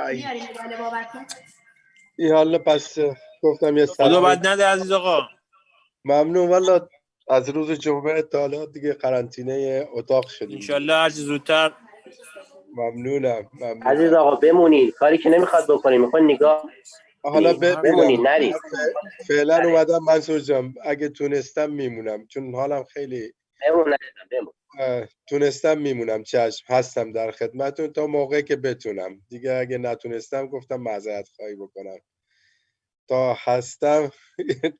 ای میاریم مدال بابک. یالا پس گفتم یه خدا سلام. بد نده عزیز آقا. ممنون والا. از روز جمعه تا حالا دیگه قرنطینه اتاق شدیم. انشالله هر چه زودتر. ممنونم. عزیز آقا بمونید، کاری که نمیخواد بکنید، میخواد نگاه حالا بمونید نرید. فعلا اومدم منصور جان، اگه تونستم میمونم چون حالم خیلی بمون. تونستم میمونم. چشم هستم در خدمتون تا موقعی که بتونم دیگه. اگه نتونستم گفتم معذرت خواهی بکنم. تا هستم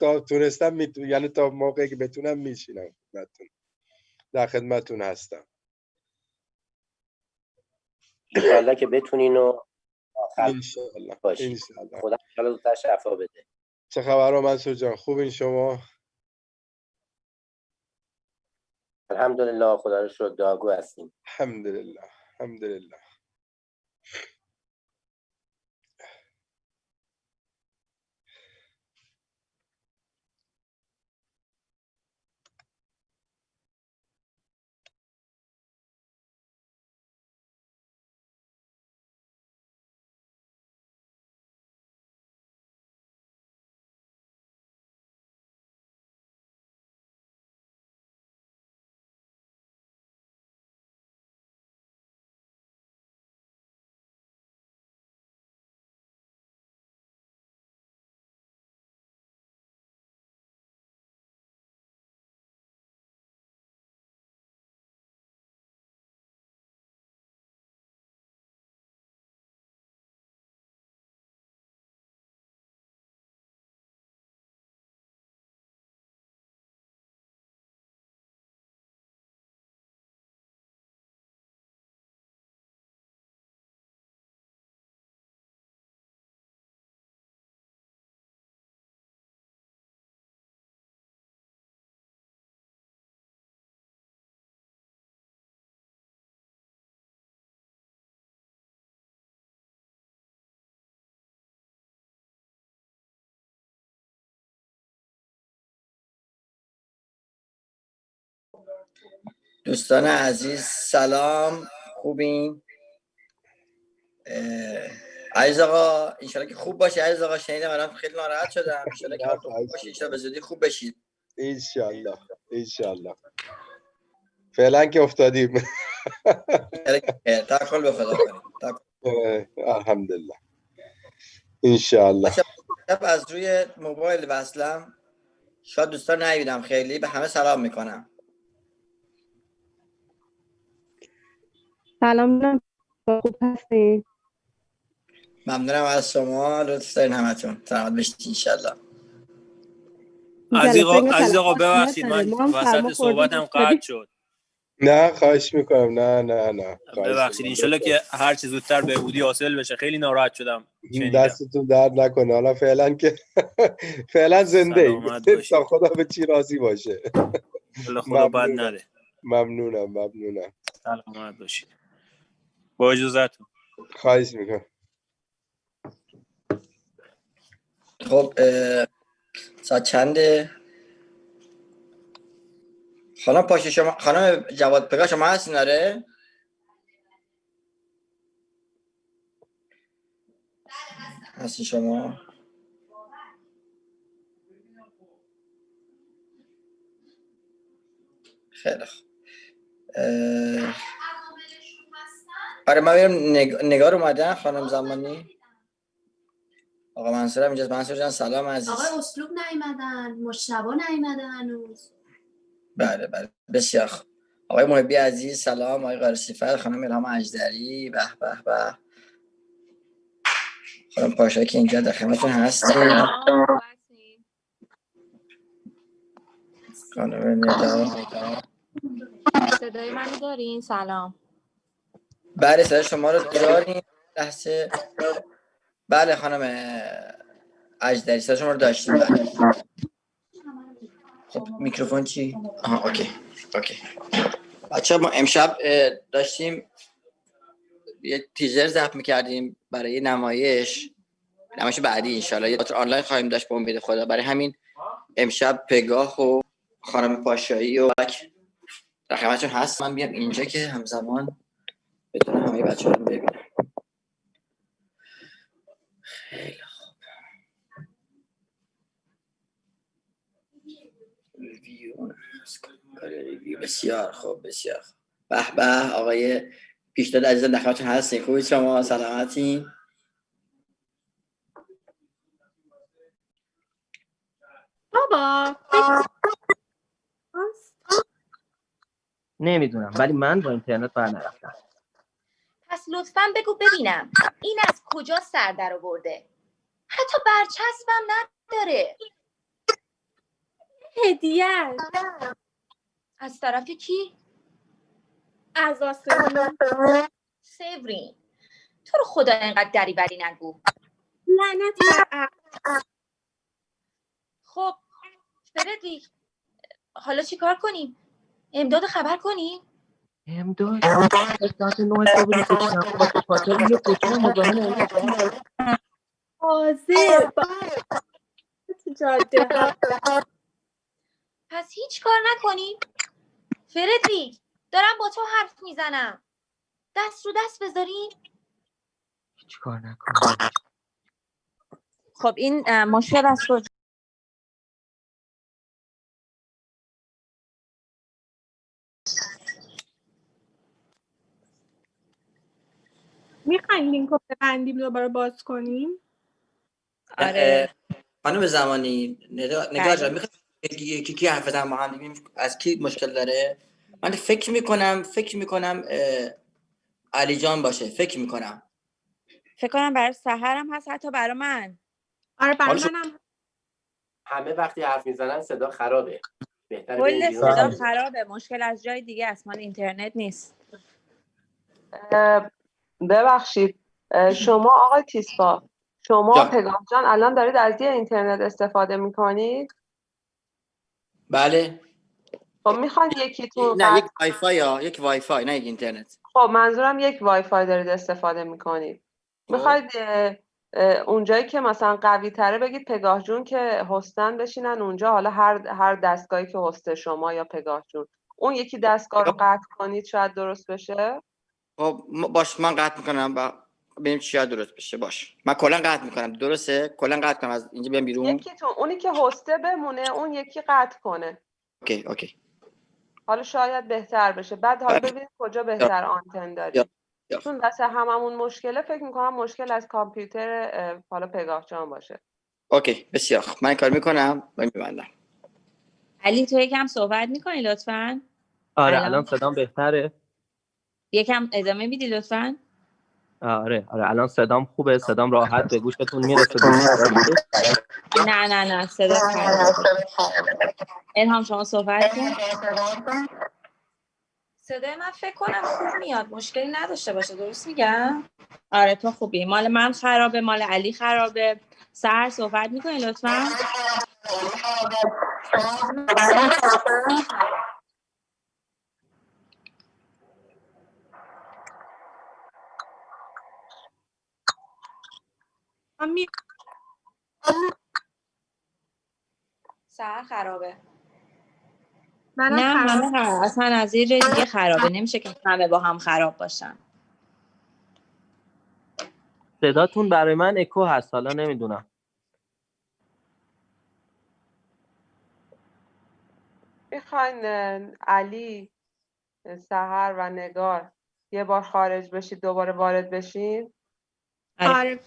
تا تونستم یعنی تا موقعی که بتونم میشینم در خدمتون هستم. انشالله که بتونین و انشالله باشید. خدا انشالله زودتر شفا بده. چه خبر منصور جان؟ خوبین شما؟ الحمدلله، خدا رو شکر دعاگو هستیم. الحمدلله. دوستان عزیز سلام، خوبین؟ عزیز آقا انشالله که خوب باشی. عزیز آقا شنیدم الان خیلی ناراحت شدم. انشالله که حالتون خوب باشه، انشالله به زودی خوب بشید. انشالله. فعلا که افتادیم. توکل به خدا کنیم. الحمدلله. انشالله. از روی موبایل وصلم، شاید دوستان ندیدم، خیلی به همه سلام میکنم. سلام، خوب هستین؟ ممنونم از شما، لطف دارین همتون. سلامت باشید انشالله. عزیز آقا ببخشید من وسط صحبتم قطع شد. نه خواهش میکنم. نه ببخشید. انشالله که هر چه زودتر بهبودی حاصل بشه. خیلی ناراحت شدم. دستتون درد نکنه. حالا فعلا که فعلا زنده ایم تا خدا به چی راضی باشه. خدا بد نده. ممنونم. سلامت باشید. با اجازهتون. خواهش میکنم. خب ساعت چنده؟ خانم پاشه شما، خانم جواد پگاه شما هستین؟ آره هستی شما؟ خیلی خوب. آره من میرم نگار اومدن. خانم زمانی، آقا منصور هم اینجاست. منصور جان سلام عزیز. آقای اسلوب نیومدن، مجتبی نیومدن هنوز. بله بسیار خوب. آقای محبی عزیز سلام. آقای قارصیفر، خانم الهام اجدری، به خانم پاشا که اینجا در خدمتتون هستیم. خانم ندا، صدای منو دارین؟ سلام. بله صدای شما رو داریم. لحظه. بله خانم اجدری صدای شما رو داشتیم. بله. خب میکروفون چی؟ اوکی. بچه ما امشب داشتیم یه تیزر ضبط میکردیم برای نمایش بعدی انشالله یه تئاتر آنلاین خواهیم داشت به امید خدا. برای همین امشب پگاه و خانم پاشایی و در خدمتتون هست. من بیام اینجا که همزمان بتونم همه بچه‌ها رو ببینم. بسیار خوب بسیار خوب. به به آقای پیشداد عزیزم در خدمتتون هستیم. خوبید شما؟ سلامتین؟ بابا نمیدونم ولی من با اینترنت بر نرفتم. پس لطفاً بگو ببینم این از کجا سر در آورده؟ حتی برچسبم نداره. هدیه از طرف کی؟ از آسمون. سیورین تو رو خدا اینقدر دریوری نگو. لعنت بر عقل. خب فردریک حالا چی کار کنیم؟ امداد خبر کنیم؟ امداد ساعت 9 صبح میکشم با خاطر یه کوچه مزاحم امداد. حاضر تو جاده ها. پس هیچ کار نکنیم؟ فردریک دارم با تو حرف میزنم. دست رو دست بذاریم؟ هیچ کار نکنم. خب این مشکل از کجا؟ میخواین لینک رو ببندیم دوباره باز کنیم؟ آره خانم زمانی نگاه جان میخواد کی حرف بزنم با هم ببینیم از کی مشکل داره. من فکر میکنم علی جان باشه. فکر میکنم برای سحرم هست حتی برای من. آره برای منم. همه وقتی حرف میزنن صدا خرابه. بهتره کل بریم بیرون. صدا خرابه. مشکل از جای دیگه است، مال اینترنت نیست. ببخشید شما آقای تیسفا، شما جان. پگاه جان الان دارید از یه اینترنت استفاده میکنید؟ بله. خب میخواید یکیتون نه یک وای فای یک وای فای نه یک اینترنت. خب منظورم یک وای فای دارید استفاده میکنید. میخواید اونجایی که مثلا قوی تره بگید پگاه جون که هستن بشینن اونجا، حالا هر دستگاهی که هست شما یا پگاه جون، اون یکی دستگاه رو قطع کنید شاید درست بشه. خب باش من قطع میکنم با ببینیم چی درست بشه. باش من کلا قطع میکنم. درسته کلا قطع کنم از اینجا بیام بیرون. یکیتون اونی که هسته بمونه، اون یکی قطع کنه. اوکی حالا شاید بهتر بشه. بعد حالا ببینید کجا بهتر آنتن دارید. چون واسه هممون مشکله، فکر میکنم مشکل از کامپیوتر حالا پگاه جان باشه. اوکی بسیار خوب من کار میکنم و میبندم. علی تو یکم صحبت میکنی لطفاً؟ آره الان صدام بهتره. یکم ادامه میدی لطفاً؟ آره الان صدام خوبه. صدام راحت به گوشتون میرسه. نه صدا خرابه. الهام شما صحبت کن. صدای من فکر کنم خوب میاد، مشکلی نداشته باشه. درست میگم؟ آره تو خوبی. مال من خرابه، مال علی خرابه. سحر صحبت میکنی لطفاً؟ سحر خرابه. نه همه خرابه. اصلا از یه جای دیگه خرابه. نمیشه که همه با هم خراب باشن. صداتون برای من اکو هست. حالا نمیدونم. میخواین علی، سحر و نگار یه بار خارج بشید دوباره وارد بشین؟ آره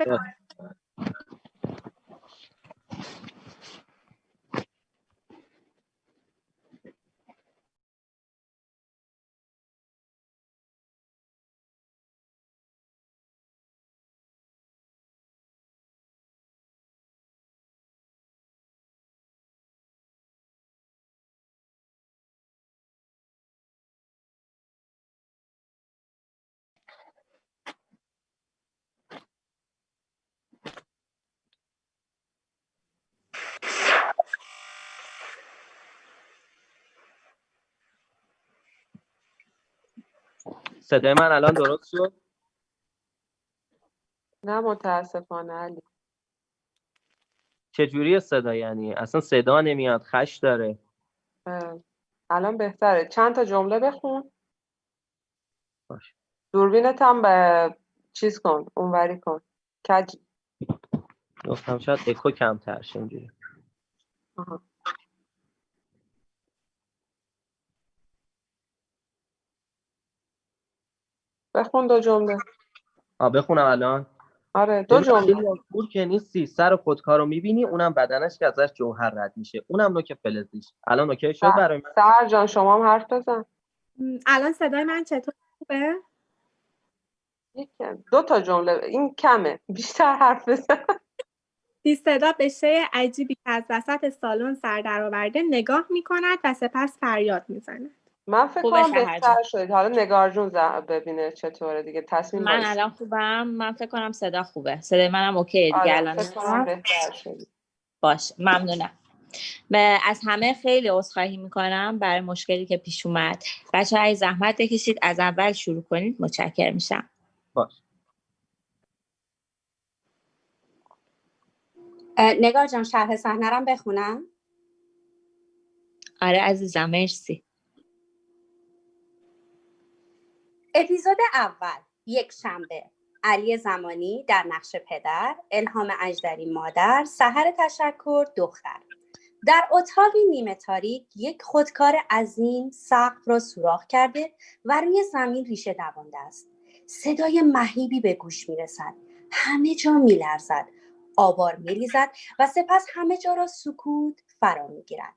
صدای من الان درست شد؟ نه متاسفانه علی. چجوری صدا یعنی؟ اصلا صدا نمیاد. خش داره. الان بهتره. چند تا جمله بخون. باش. دوربینت هم به چیز کن، اونوری کن. کج. گفتم شاید اکو کمتر شه اینجوری. بخون 2 جمله. بخونم الان. آره 2 جمله. پور که نیستی، سر خودکار رو میبینی، اونم بدنش که ازش جوهر رد میشه، اونم نوک فلزیش. الان اوکی شد برای من؟ سحر جان شما هم حرف بزن. الان صدای من چطور خوبه؟ 2 تا جمله این کمه، بیشتر حرف بزن. بی صدا به شی عجیبی که از وسط سالن سر درآورده نگاه میکند و سپس فریاد میزند. من فکر خوبه کنم سحر بهتر جان. شد. حالا نگار جون ببینه چطوره دیگه تصمیم من باشه. الان خوبم. من فکر کنم صدا خوبه. صدای منم اوکیه دیگه آره الان. فکر کنم بهتر شد. باشه ممنونم. از همه خیلی عذرخواهی میکنم برای مشکلی که پیش اومد. بچه‌ها اگه زحمت بکشید از اول شروع کنید متشکرم میشم. باش. نگار جان شرح صحنه رو بخونم. آره عزیزم مرسی. اپیزود اول، یک شنبه. علی زمانی در نقش پدر، الهام اژدری مادر، سحر تشکر دختر. در اتاقی نیمه تاریک یک خودکار عظیم سقف را سوراخ کرده و روی زمین ریشه دوانده است. صدای مهیبی به گوش میرسد. همه جا میلرزد. آوار میریزد و سپس همه جا را سکوت فرا میگیرد.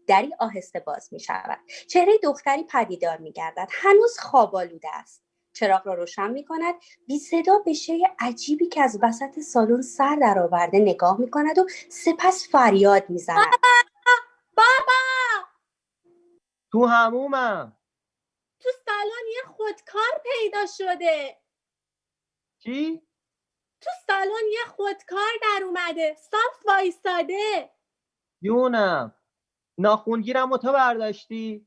دری آهسته باز می شود. چهره دختری پدیدار می گردد. هنوز خواب آلوده است. چراغ را روشن می کند. بی صدا به شی عجیبی که از وسط سالن سر درآورده نگاه می کند و سپس فریاد می زند. بابا! تو همومم. تو سالن یه خودکار پیدا شده. چی؟ تو سالن یه خودکار در اومده. صاف وایستاده. یونم. ناخونگیرم و تو برداشتی؟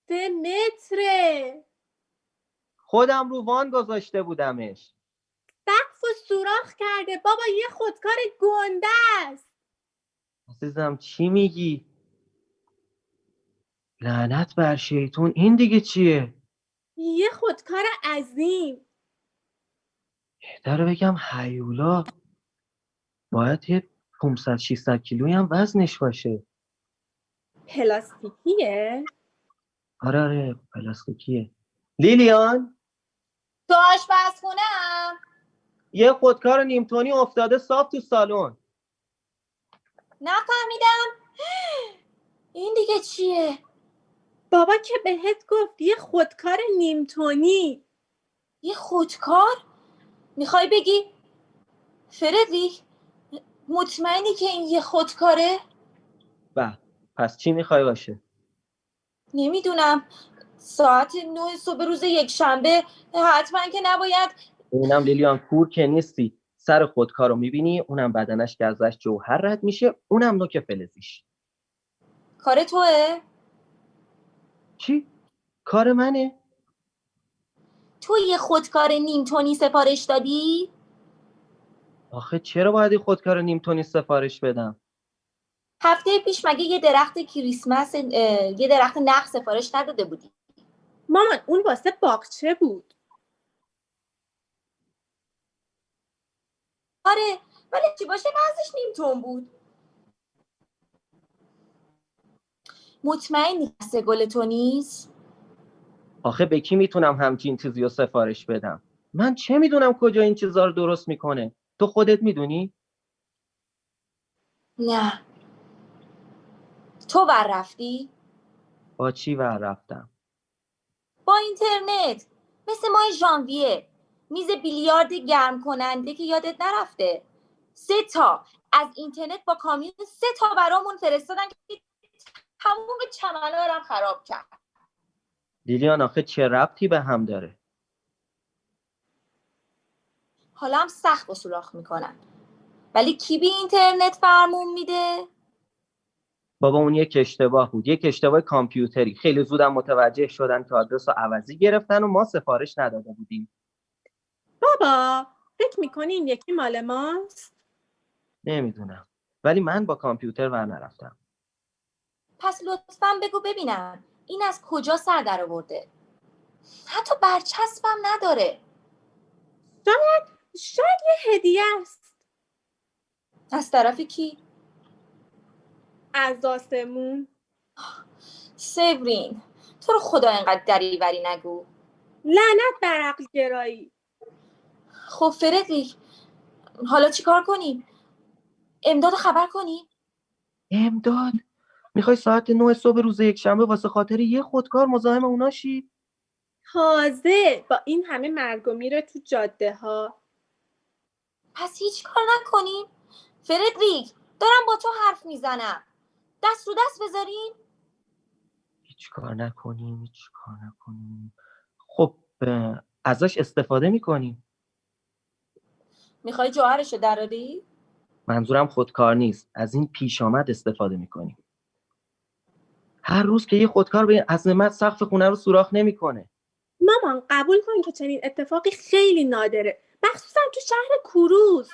3 متره. خودم رو وان گذاشته بودمش. سقف و سوراخ کرده. بابا یه خودکار گنده است. عزیزم چی میگی؟ لعنت بر شیطون، این دیگه چیه؟ یه خودکار عظیم. بهتره بگم هیولا. باید یه 500-600 کیلویی هم وزنش باشه. پلاستیکیه؟ آره پلاستیکیه. لیلیان تو آشپزخونه‌ام. یه خودکار نیمتونی افتاده صاف تو سالن. نفهمیدم. این دیگه چیه؟ بابا که بهت گفت یه خودکار نیمتونی. یه خودکار؟ میخوای بگی فردریک مطمئنی که این یه خودکاره؟ پس چی میخوای باشه؟ نمیدونم. ساعت 9 صبح روز یک شنبه حتما که نباید. اینم لیلیان کور که نیستی، سر خودکار رو میبینی، اونم بدنش که ازش جوهر رد میشه، اونم نوک فلزیش. کار توه؟ چی؟ کار منه؟ تو یه خودکار نیمتونی سفارش دادی؟ آخه چرا باید این خودکار نیمتونی سفارش بدم؟ هفته پیش مگه یه درخت کریسمس یه درخت نخ سفارش نداده بودی؟ مامان اون واسه باغچه بود. آره ولی چی باشه وزنش نیم تن بود. مطمئنی دست گل تو نیست؟ آخه به کی میتونم همچین چیزی رو سفارش بدم؟ من چه میدونم کجا این چیزا رو درست میکنه؟ تو خودت میدونی؟ نه. تو ور رفتی؟ با چی ور رفتم؟ با اینترنت. مثل ماه ژانویه. میز بیلیارد گرم کننده که یادت نرفته. 3 تا از اینترنت با کامیون 3 تا برامون فرستادن که تموم چمنارم خراب کرد. لیلیان آخه چه ربطی به هم داره؟ حالا هم سقف و سوراخ میکنن. ولی کی بی اینترنت فرمون میده؟ بابا اون یک اشتباه بود، یک اشتباه کامپیوتری. خیلی زودم متوجه شدن که آدرس رو عوضی گرفتن و ما سفارش نداده بودیم. بابا فکر میکنی این یکی مال ماست؟ نمیدونم، ولی من با کامپیوتر ور نرفتم. پس لطفاً بگو ببینم این از کجا سر در آورده؟ حتی برچسبم نداره. شاید یه هدیه است. از طرف کی؟ از آسمون. سیورین تو رو خدا اینقدر دریوری نگو. لعنت بر عقل گرایی. خب فردریک حالا چی کار کنیم؟ امداد خبر کنیم؟ امداد؟ میخوای ساعت 9 صبح روز یکشنبه واسه خاطر یه خودکار مزاحم اونا شی؟ تازه با این همه مرگ و میر تو جاده ها. پس هیچ کار نکنیم؟ فردریک دارم با تو حرف میزنم. دست رو دست بذاریم؟ هیچ کار نکنیم. خب ازش استفاده میکنیم. میخوای جوهرشو دراری؟ منظورم خودکار نیست، از این پیش آمد استفاده میکنیم. هر روز که یه خودکار به این عظمت سقف خونه رو سوراخ نمیکنه. مامان قبول کن که چنین اتفاقی خیلی نادره، مخصوصا تو شهر کوروس.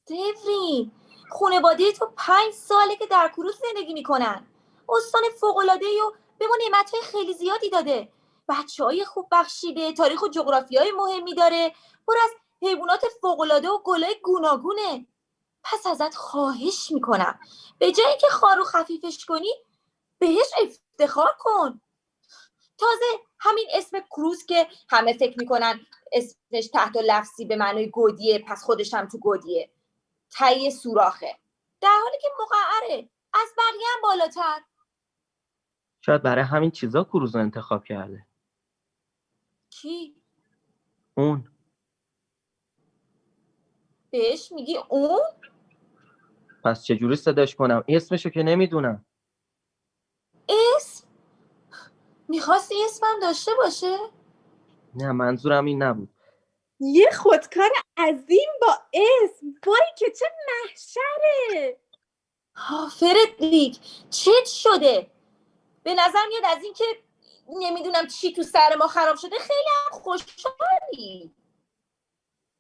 سیفرین خانواده تو 5 ساله که در کوروس زندگی میکنن. استان فوق‌العاده‌ای و به ما نعمت‌های خیلی زیادی داده. بچه‌های خوب بخشیده، تاریخ و جغرافیای مهمی داره، پر از حیوانات فوق‌العاده و گلای گوناگونه. پس ازت خواهش میکنم به جای اینکه خارو خفیفش کنی بهش افتخار کن. تازه همین اسم کروز که همه فکر میکنن اسمش تحت لفظی به معنای گودیه، پس خودش هم تو گودیه. تایی سوراخه، در حالی که مقعره، از بقیه هم بالاتر. شاید برای همین چیزا کروز رو انتخاب کرده. کی؟ اون. بهش میگی اون؟ پس چجوری صداش کنم؟ اسمشو که نمیدونم. اسم؟ میخواستی اسمم داشته باشه؟ نه منظورم این نبود. یه خودکار عظیم با اسم، وای که چه محشره. فردریک چت شده؟ به نظر میاد از این که نمیدونم چی تو سر ما خراب شده خیلی هم خوشحالی.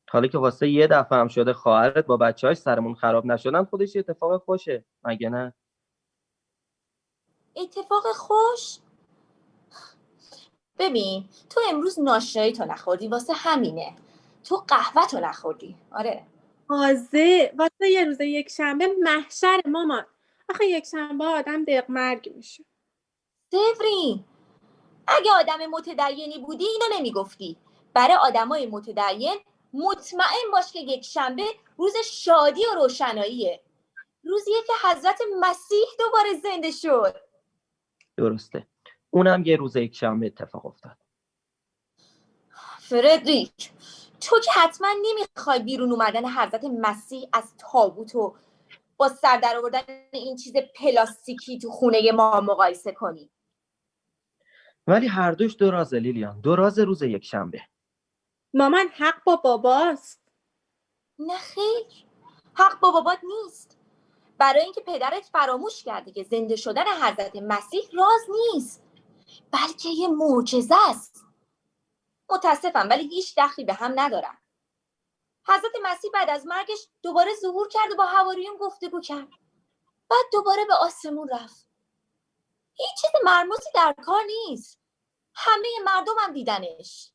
حالا که واسه یه دفعه هم شده خواهرت با بچه‌هاش سرمون خراب نشدن، خودش یه اتفاق خوشه، مگه نه؟ اتفاق خوش؟ ببین تو امروز ناشتایی تو نخوردی، واسه همینه. تو قهوه تو نخوردی. آره تازه واسه یه روز یک شنبه محشر مامان. آخه یک شنبه آدم دق مرگ میشه. سیفرین اگه آدم متدینی بودی اینو نمیگفتی. برای آدمای متدین مطمئن باش که یک شنبه روز شادی و روشناییه. روزیه که حضرت مسیح دوباره زنده شد. درسته. اونم یه روز یکشنبه اتفاق افتاد. فردریک تو که حتما نمیخوای بیرون اومدن حضرت مسیح از تابوت و با سر در آوردن این چیز پلاستیکی تو خونه ما مقایسه کنی. ولی هر دوش دو رازه لیلیان، دو راز روز یکشنبه. مامان حق با باباست. نه خیر، حق با بابات نیست. برای اینکه پدرت فراموش کرده که زنده شدن حضرت مسیح راز نیست، بلکه یه معجزه است. متاسفم ولی هیچ دخلی به هم ندارن. حضرت مسیح بعد از مرگش دوباره ظهور کرد و با حواریون گفتگو کرد. بعد دوباره به آسمون رفت. هیچ چیز مرموزی در کار نیست. همه مردم هم دیدنش.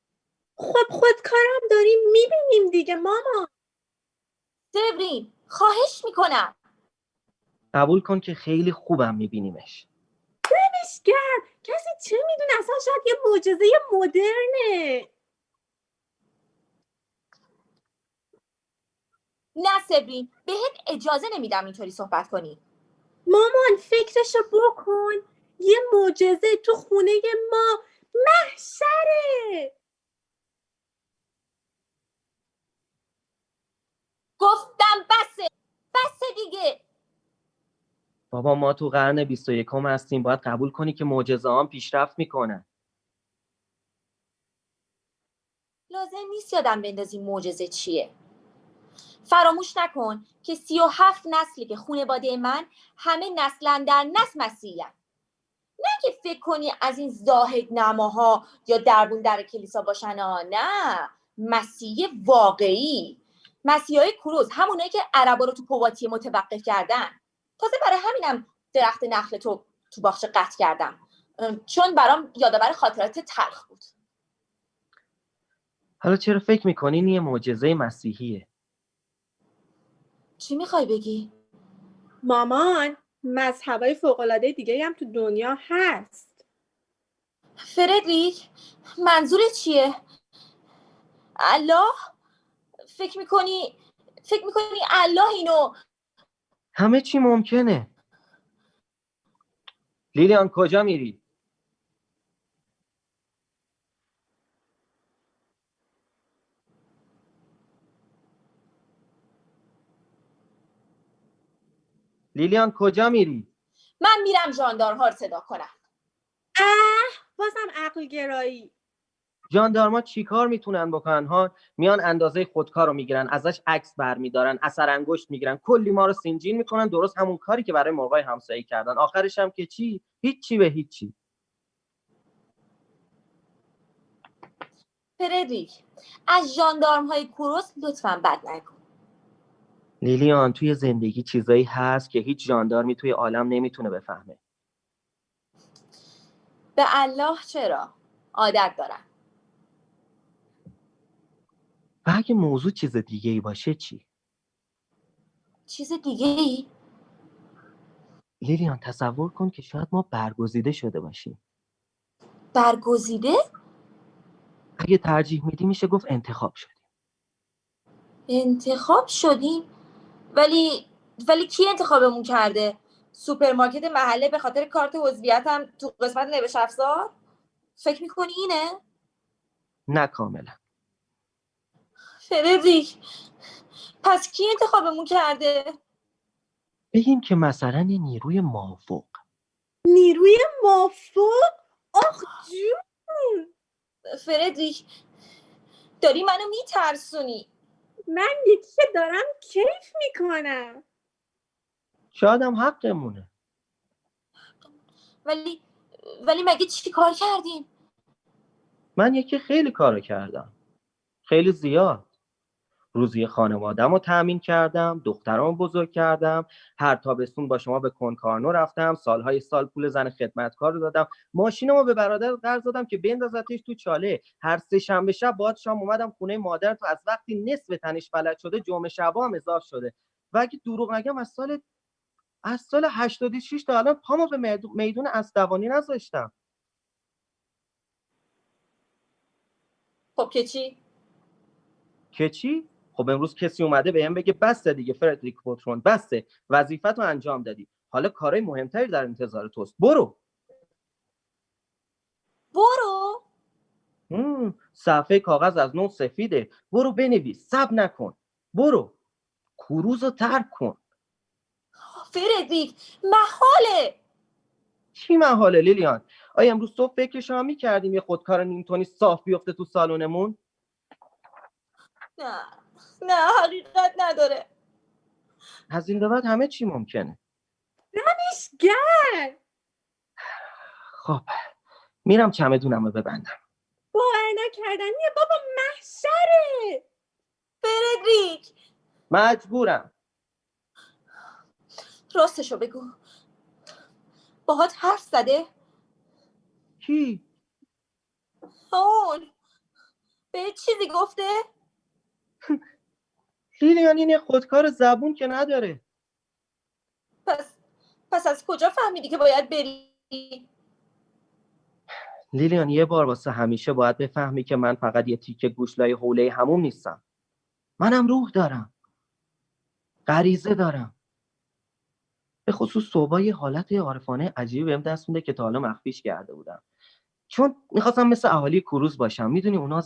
خب خودکارم داریم میبینیم دیگه مامان. سیفرین خواهش میکنم. قبول کن که خیلی خوبم میبینیمش. دمش گرم. کسی چه میدونه، اصلا شاید یه معجزه مدرنه. نه سیفرین بهت اجازه نمیدم اینطوری صحبت کنی. مامان فکرشو بکن، یه معجزه تو خونه ما محشره. گفتم بسه دیگه. بابا ما تو قرن 21 هستیم، باید قبول کنی که معجزه هم پیشرفت میکنن. لازم نیست یادم بندازی معجزه چیه. فراموش نکن که 37 نسلی که خانواده من همه نسلن در نسل مسیحی‌ان. نه که فکر کنی از این زاهد نماها یا دربون در کلیسا باشن ها. نه، مسیح واقعی، مسیحای کوروز، همونایی که عربا رو تو پواتی متوقف کردن. تازه برای همینم درخت نخل تو باغچه قطع کردم، چون برام یادآور خاطرات تلخ بود. حالا چرا فکر میکنی این یه معجزه مسیحیه؟ چی میخوای بگی؟ مامان مذهبای فوق‌العاده دیگه هم تو دنیا هست. فردریک منظورت چیه؟ الله؟ فکر میکنی الله اینو؟ همه چی ممکنه. لیلیان کجا میری؟ لیلیان کجا میری؟ من میرم ژاندارم‌ها رو صدا کنم. بازم عقل گرایی. ژاندارما چیکار میتونن بکنن ها؟ میان اندازه خودکار رو میگیرن، ازش عکس برمیدارن، اثر انگشت میگیرن، کلی ما رو سینجین میکنن، درست همون کاری که برای مرغای همسایه کردن. آخرش هم که چی؟ هیچی به هیچی. فردریک از ژاندارم‌های کوروس لطفاً بد نکن. لیلیان توی زندگی چیزایی هست که هیچ ژاندارمی توی عالم نمیتونه بفهمه. به الله چرا؟ عادت دارم. و اگه موضوع چیز دیگه ای باشه چی؟ چیز دیگه ای؟ لیلیان تصور کن که شاید ما برگزیده شده باشیم. برگزیده؟ اگه ترجیح میدی میشه گفت انتخاب شدیم. انتخاب شدیم؟ ولی کی انتخابمون کرده؟ سوپرمارکت محله به خاطر کارت عضویتم تو قسمت نوشت افزار؟ فکر میکنی اینه؟ نه کاملا. فردریک پس کی انتخابمون کرده؟ بگیم که مثلا یه نیروی مافوق. نیروی مافوق؟ آخ جون. فردریک داری منو میترسونی. من یکی که دارم کیف میکنم. شاید هم حقمونه. ولی مگه چی کار کردیم؟ من یکی خیلی کارو کردم. خیلی زیاد. روزی خانواده‌مو تأمین کردم، دخترامو بزرگ کردم، هر تابستون با شما به کنکارنو رفتم، سالهای سال پول زن خدمتکار رو دادم، ماشینمو به برادر قرض دادم که بندازتش تو چاله، هر سه شنبه شب باهات شام اومدم خونه مادر تو، از وقتی نصف تنش فلج شده جمعه شبا هم اضاف شده. و اگه دروغ نگم از سال 86 تا الان پامو به میدون اسدوانی نذاشتم. خب که چی؟ که چی؟ خب امروز کسی اومده بهم بگه بسته دیگه فردریک بوترون، بسته، وظیفتو انجام دادی، حالا کارهای مهمتری در انتظار توست، برو. صفحه کاغذ از نو سفیده، برو بنویس، صبر نکن، برو کروزو ترک کن. فردریک محاله. چی محاله لیلیان؟ آیا امروز صبح فکرشو هم می‌کردیم یه خودکار نیمتونی صاف بیفته تو سالونمون؟ نه حقیقت نداره. از این به بعد همه چی ممکنه. نمیشگر. خب میرم چمدونمو ببندم. باور نکردنیه بابا، محشره. فردریک مجبورم. راستشو بگو، باهات حرف زده؟ کی؟ اون به چیزی گفته؟ لیلیان این خودکار زبون که نداره. پس از کجا فهمیدی که باید بری؟ لیلیان یه بار واسه همیشه باید بفهمی که من فقط یه تیکه گوشلای حوله هموم نیستم. منم روح دارم، غریزه دارم. به خصوص صبح یه حالت عارفانه عجیبی بهم دست میده که تا حالا مخفیش کرده بودم. چون میخواستم مثل اهالی کروز باشم. میدونی اونا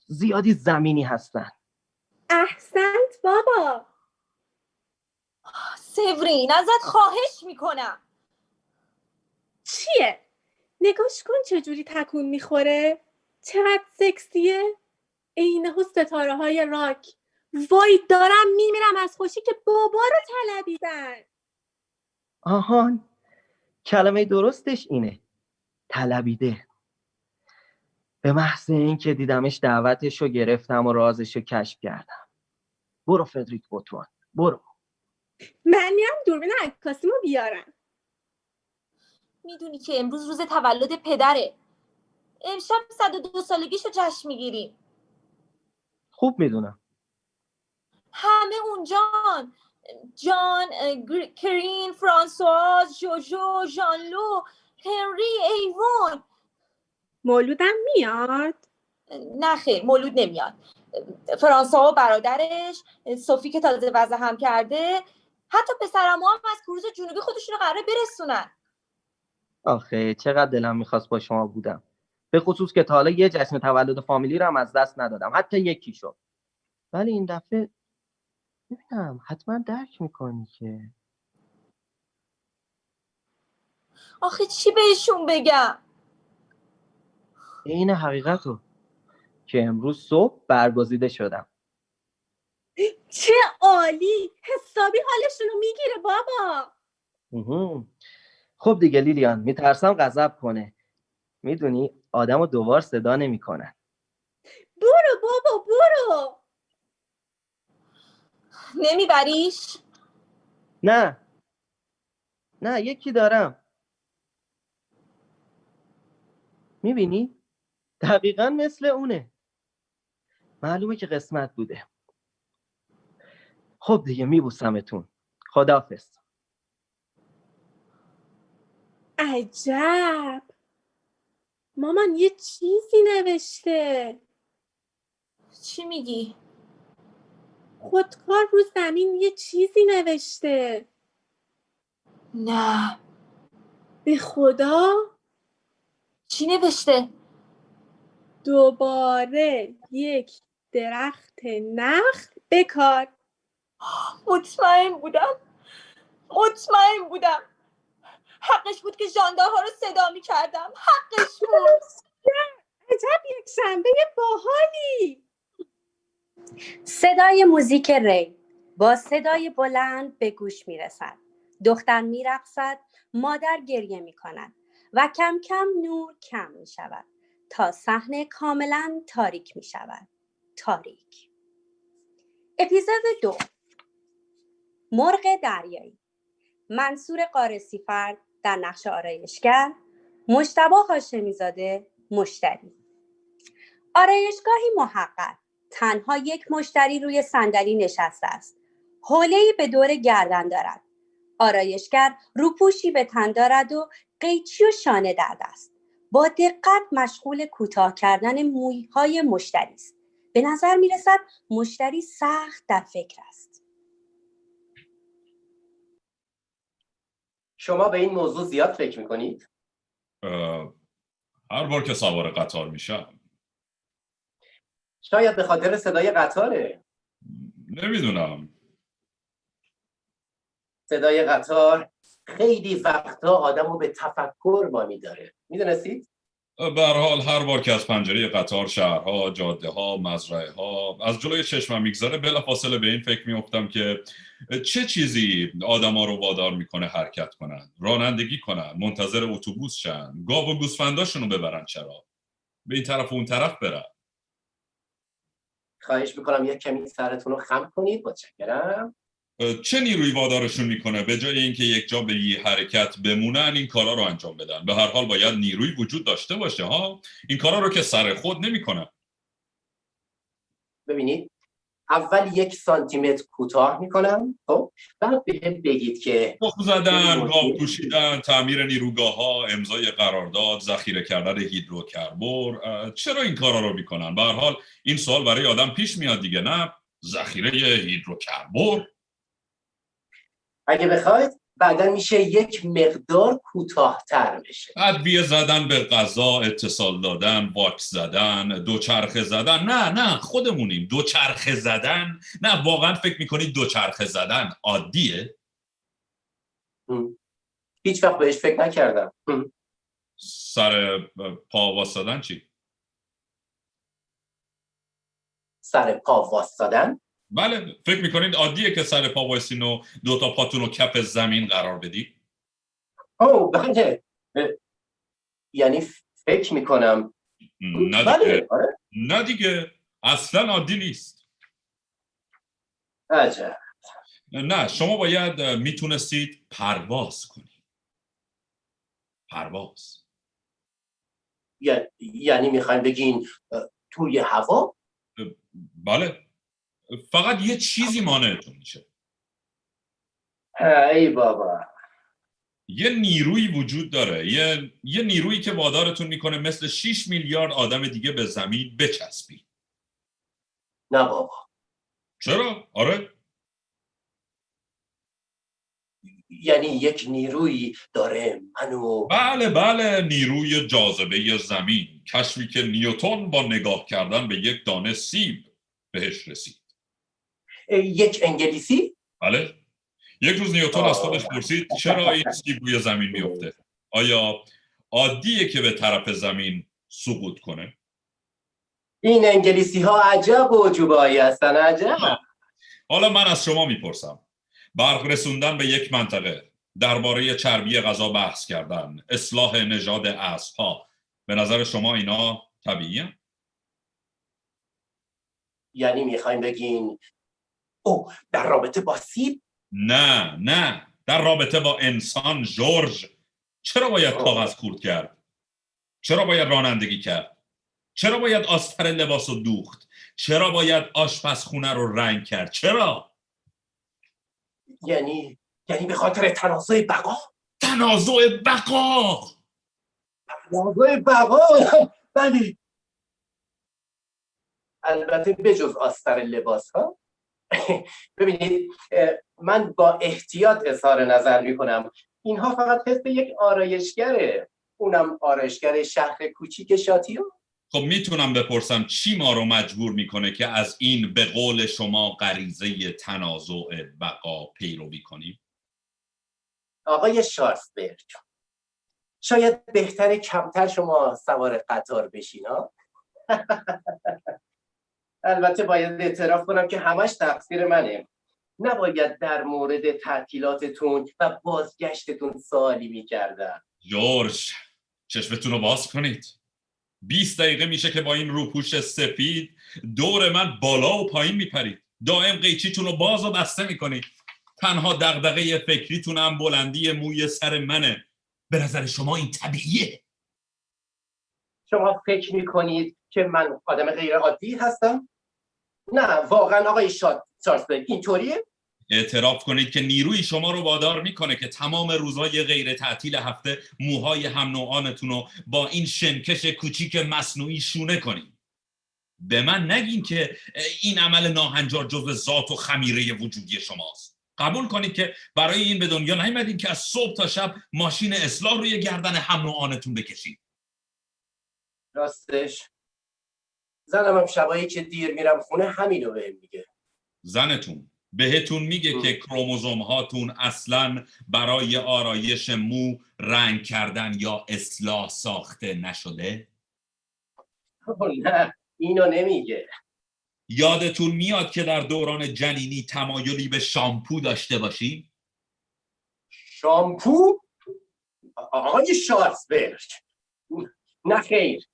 زیادی زمینی هستن. احسنت بابا. سیورین ازت خواهش میکنم. چیه؟ نگاش کن چجوری تکون میخوره، چقدر سکسیه، عینه ستاره های راک. وای دارم میمیرم از خوشی که بابا رو طلبیدن. آهان کلمه درستش اینه، طلبیده. به محض این که دیدمش دعوتش رو گرفتم و رازش رو کشف کردم. برو فردریک بوترون، برو. من میرم دوربین عکاسیمو بیارم. میدونی که امروز روز تولد پدره. امشب 102 سالگیشو جشن میگیریم. خوب میدونم. همه اونجان. جان، کرین، فرانسواز، جوجو، ژانلو. هنری ایوون. مولودم میاد؟ نه خیر، مولود نمیاد. فرانسوا و برادرش، صوفی که تازه وضع هم کرده، حتی پسرمو هم از کروز جنوبی خودشون رو قراره برسونن. آخه چقدر دلم میخواست با شما بودم، به خصوص که تا حالا یه جشن تولد فامیلی رو هم از دست ندادم، حتی یکی شد. ولی این دفعه ببینم حتما درک میکنی که آخه چی بهشون بگم؟ این حقیقتو که امروز صبح برگزیده شدم. چه عالی، حسابی حالشونو میگیره بابا. خب دیگه لیلیان، میترسم غضب کنه. میدونی آدمو دوبار صدا نمیکنن. برو بابا برو. نمیبریش؟ نه یکی دارم. میبینی دقیقا مثل اونه. معلومه که قسمت بوده. خب دیگه میبوسمتون. خداحافظ. عجب، مامان یه چیزی نوشته. چی میگی؟ خودکار رو زمین یه چیزی نوشته. نه. به خدا؟ چی نوشته؟ دوباره یک درخت نخل بکار. مطمئن بودم حقش بود که ژاندارها رو صدا میکردم. حقش بود. عجب یک شنبه باحالی. صدای موزیک ری با صدای بلند به گوش میرسد. دختر میرقصد، مادر گریه میکند و کم کم نور کم میشود تا صحنه کاملا تاریک میشود. تاریک. اپیزود 2. مرغ دریایی. منصور قارصی‌فرد در نقش آرایشگر، مجتبی هاشمی‌زاده مشتری. آرایشگاهی محقر. تنها یک مشتری روی صندلی نشسته است. حوله‌ای به دور گردن دارد. آرایشگر روپوشی به تن دارد و قیچی و شانه در دست. با دقت مشغول کوتاه کردن مویهای مشتری است. به نظر می‌رسد مشتری سخت در فکر است. شما به این موضوع زیاد فکر میکنید؟ هر بار که سوار قطار میشم. شاید به خاطر صدای قطاره. نمیدونم. صدای قطار خیلی وقتا آدمو به تفکر وامی داره. میدونستید؟ به هر حال هر بار که از پنجره قطار شهرها، جاده ها، مزرعه ها از جلوی چشمم میگذره، بلافاصله به این فکر میافتم که چه چیزی آدما رو وادار میکنه حرکت کنن، رانندگی کنن، منتظر اتوبوس شن، گاو و گوسفنداشون رو ببرن، چرا به این طرف و اون طرف برن. خواهش میکنم یک کمی سرتون رو خم کنید. متشکرم. چه نیروی وادارشون میکنه به جای اینکه یک جا به یه حرکت بمونن این کارا رو انجام بدن؟ به هر حال باید نیروی وجود داشته باشه ها. این کارا رو که سر خود نمیکنن. ببینید، اول 1 سانتیمتر کوتاه میکنم، خب بعد بهم بگید که تخم زدن، گاو پوشیدن، تعمیر نیروگاه ها، امضای قرارداد، ذخیره کردن هیدروکربن، چرا این کارا رو میکنن؟ به هر حال این سوال برای آدم پیش میاد دیگه، نه؟ ذخیره هیدروکربن. اگه بخواید بعدا میشه یک مقدار کوتاه‌تر بشه. ادویه زدن به غذا، اتصال دادن، واکس زدن، دوچرخه زدن. نه خودمونیم. دوچرخه زدن؟ نه واقعا فکر میکنید دوچرخه زدن عادیه؟ هیچ وقت بهش فکر نکردم. سر پا واسدن چی؟ سر پا واسدن؟ بله، فکر میکنید عادیه که سر پا وایسین و 2 تا پاتون رو کف زمین قرار بدی؟ اوه بله. یعنی فکر میکنم نه دیگه اصلا عادی نیست. عجب. نه، شما باید میتونستید پرواز کنید. پرواز. یعنی میخواین بگین توی هوا؟ بله، فقط یه چیزی مانعتون میشه. ای بابا، یه نیروی وجود داره، یه نیرویی که وادارتون میکنه مثل 6 میلیارد آدم دیگه به زمین بچسبی. نه بابا. چرا؟ آره. یعنی یک نیرویی داره منو. بله نیروی جاذبه زمین، کشفی که نیوتن با نگاه کردن به یک دانه سیب بهش رسید. یک انگلیسی؟ بله. یک روز نیوتن از خودش پرسید چرا این سیب روی زمین میفته؟ آیا عادیه که به طرف زمین سقوط کنه؟ این انگلیسی ها عجب عجوبایی هستن، عجب. حالا من از شما میپرسم، برق رسوندن به یک منطقه، درباره چربی غذا بحث کردن، اصلاح نژاد اسب‌ها، به نظر شما اینا طبیعیه؟ یعنی میخوایم بگین در رابطه با سیب؟ نه در رابطه با انسان. جورج، چرا باید کاغذ خورد کرد؟ چرا باید رانندگی کرد؟ چرا باید آستر لباس رو دوخت؟ چرا باید آشپزخونه رو رنگ کرد؟ چرا؟ یعنی به خاطر تنازع بقا؟ تنازع بقا! بله. البته بجز آستر لباس ها. ببینید، من با احتیاط اظهار نظر میکنم، اینها فقط حس یک آرایشگره، اونم آرایشگر شهر کوچیک شاتیو. خب میتونم بپرسم چی ما رو مجبور میکنه که از این به قول شما غریزه تنازع بقا پیروی کنیم؟ آقای شارلزبرگ، شاید بهتره کمتر شما سوار قطار بشین ها؟ البته باید اعتراف کنم که همش تقصیر منه. نباید در مورد تعطیلاتتون و بازگشتتون سوالی میکردم. جورج، چشمتون رو باز کنید. 20 دقیقه میشه که با این روپوش سفید دور من بالا و پایین میپرید. دائم قیچیتون رو باز و بسته میکنید. تنها دغدغه فکریتون هم بلندی موی سر منه. به نظر شما این طبیعیه؟ شما فکر میکنید که من آدم غیر عادی هستم؟ نه واقعا آقای شارلزبرگ اینطوریه؟ اعتراف کنید که نیروی شما رو وادار میکنه که تمام روزهای غیر تعطیل هفته موهای هم نوعانتون رو با این شنکش کوچیک مصنوعی شونه کنید. به من نگین که این عمل ناهنجار جزو ذات و خمیره وجودی شماست. قبول کنید که برای این به دنیا نیومدید که از صبح تا شب ماشین اصلاح روی گردن هم نوعانتون بکشید. راستش زنم هم شبایی که دیر میرم خونه همینو بهم میگه. زنتون بهتون میگه که کروموزوم هاتون اصلاً برای آرایش مو رنگ کردن یا اصلاح ساخته نشده؟ نه اینو نمیگه. یادتون میاد که در دوران جنینی تمایلی به شامپو داشته باشی؟ شامپو؟ آقای شارلزبرگ، نه خیر.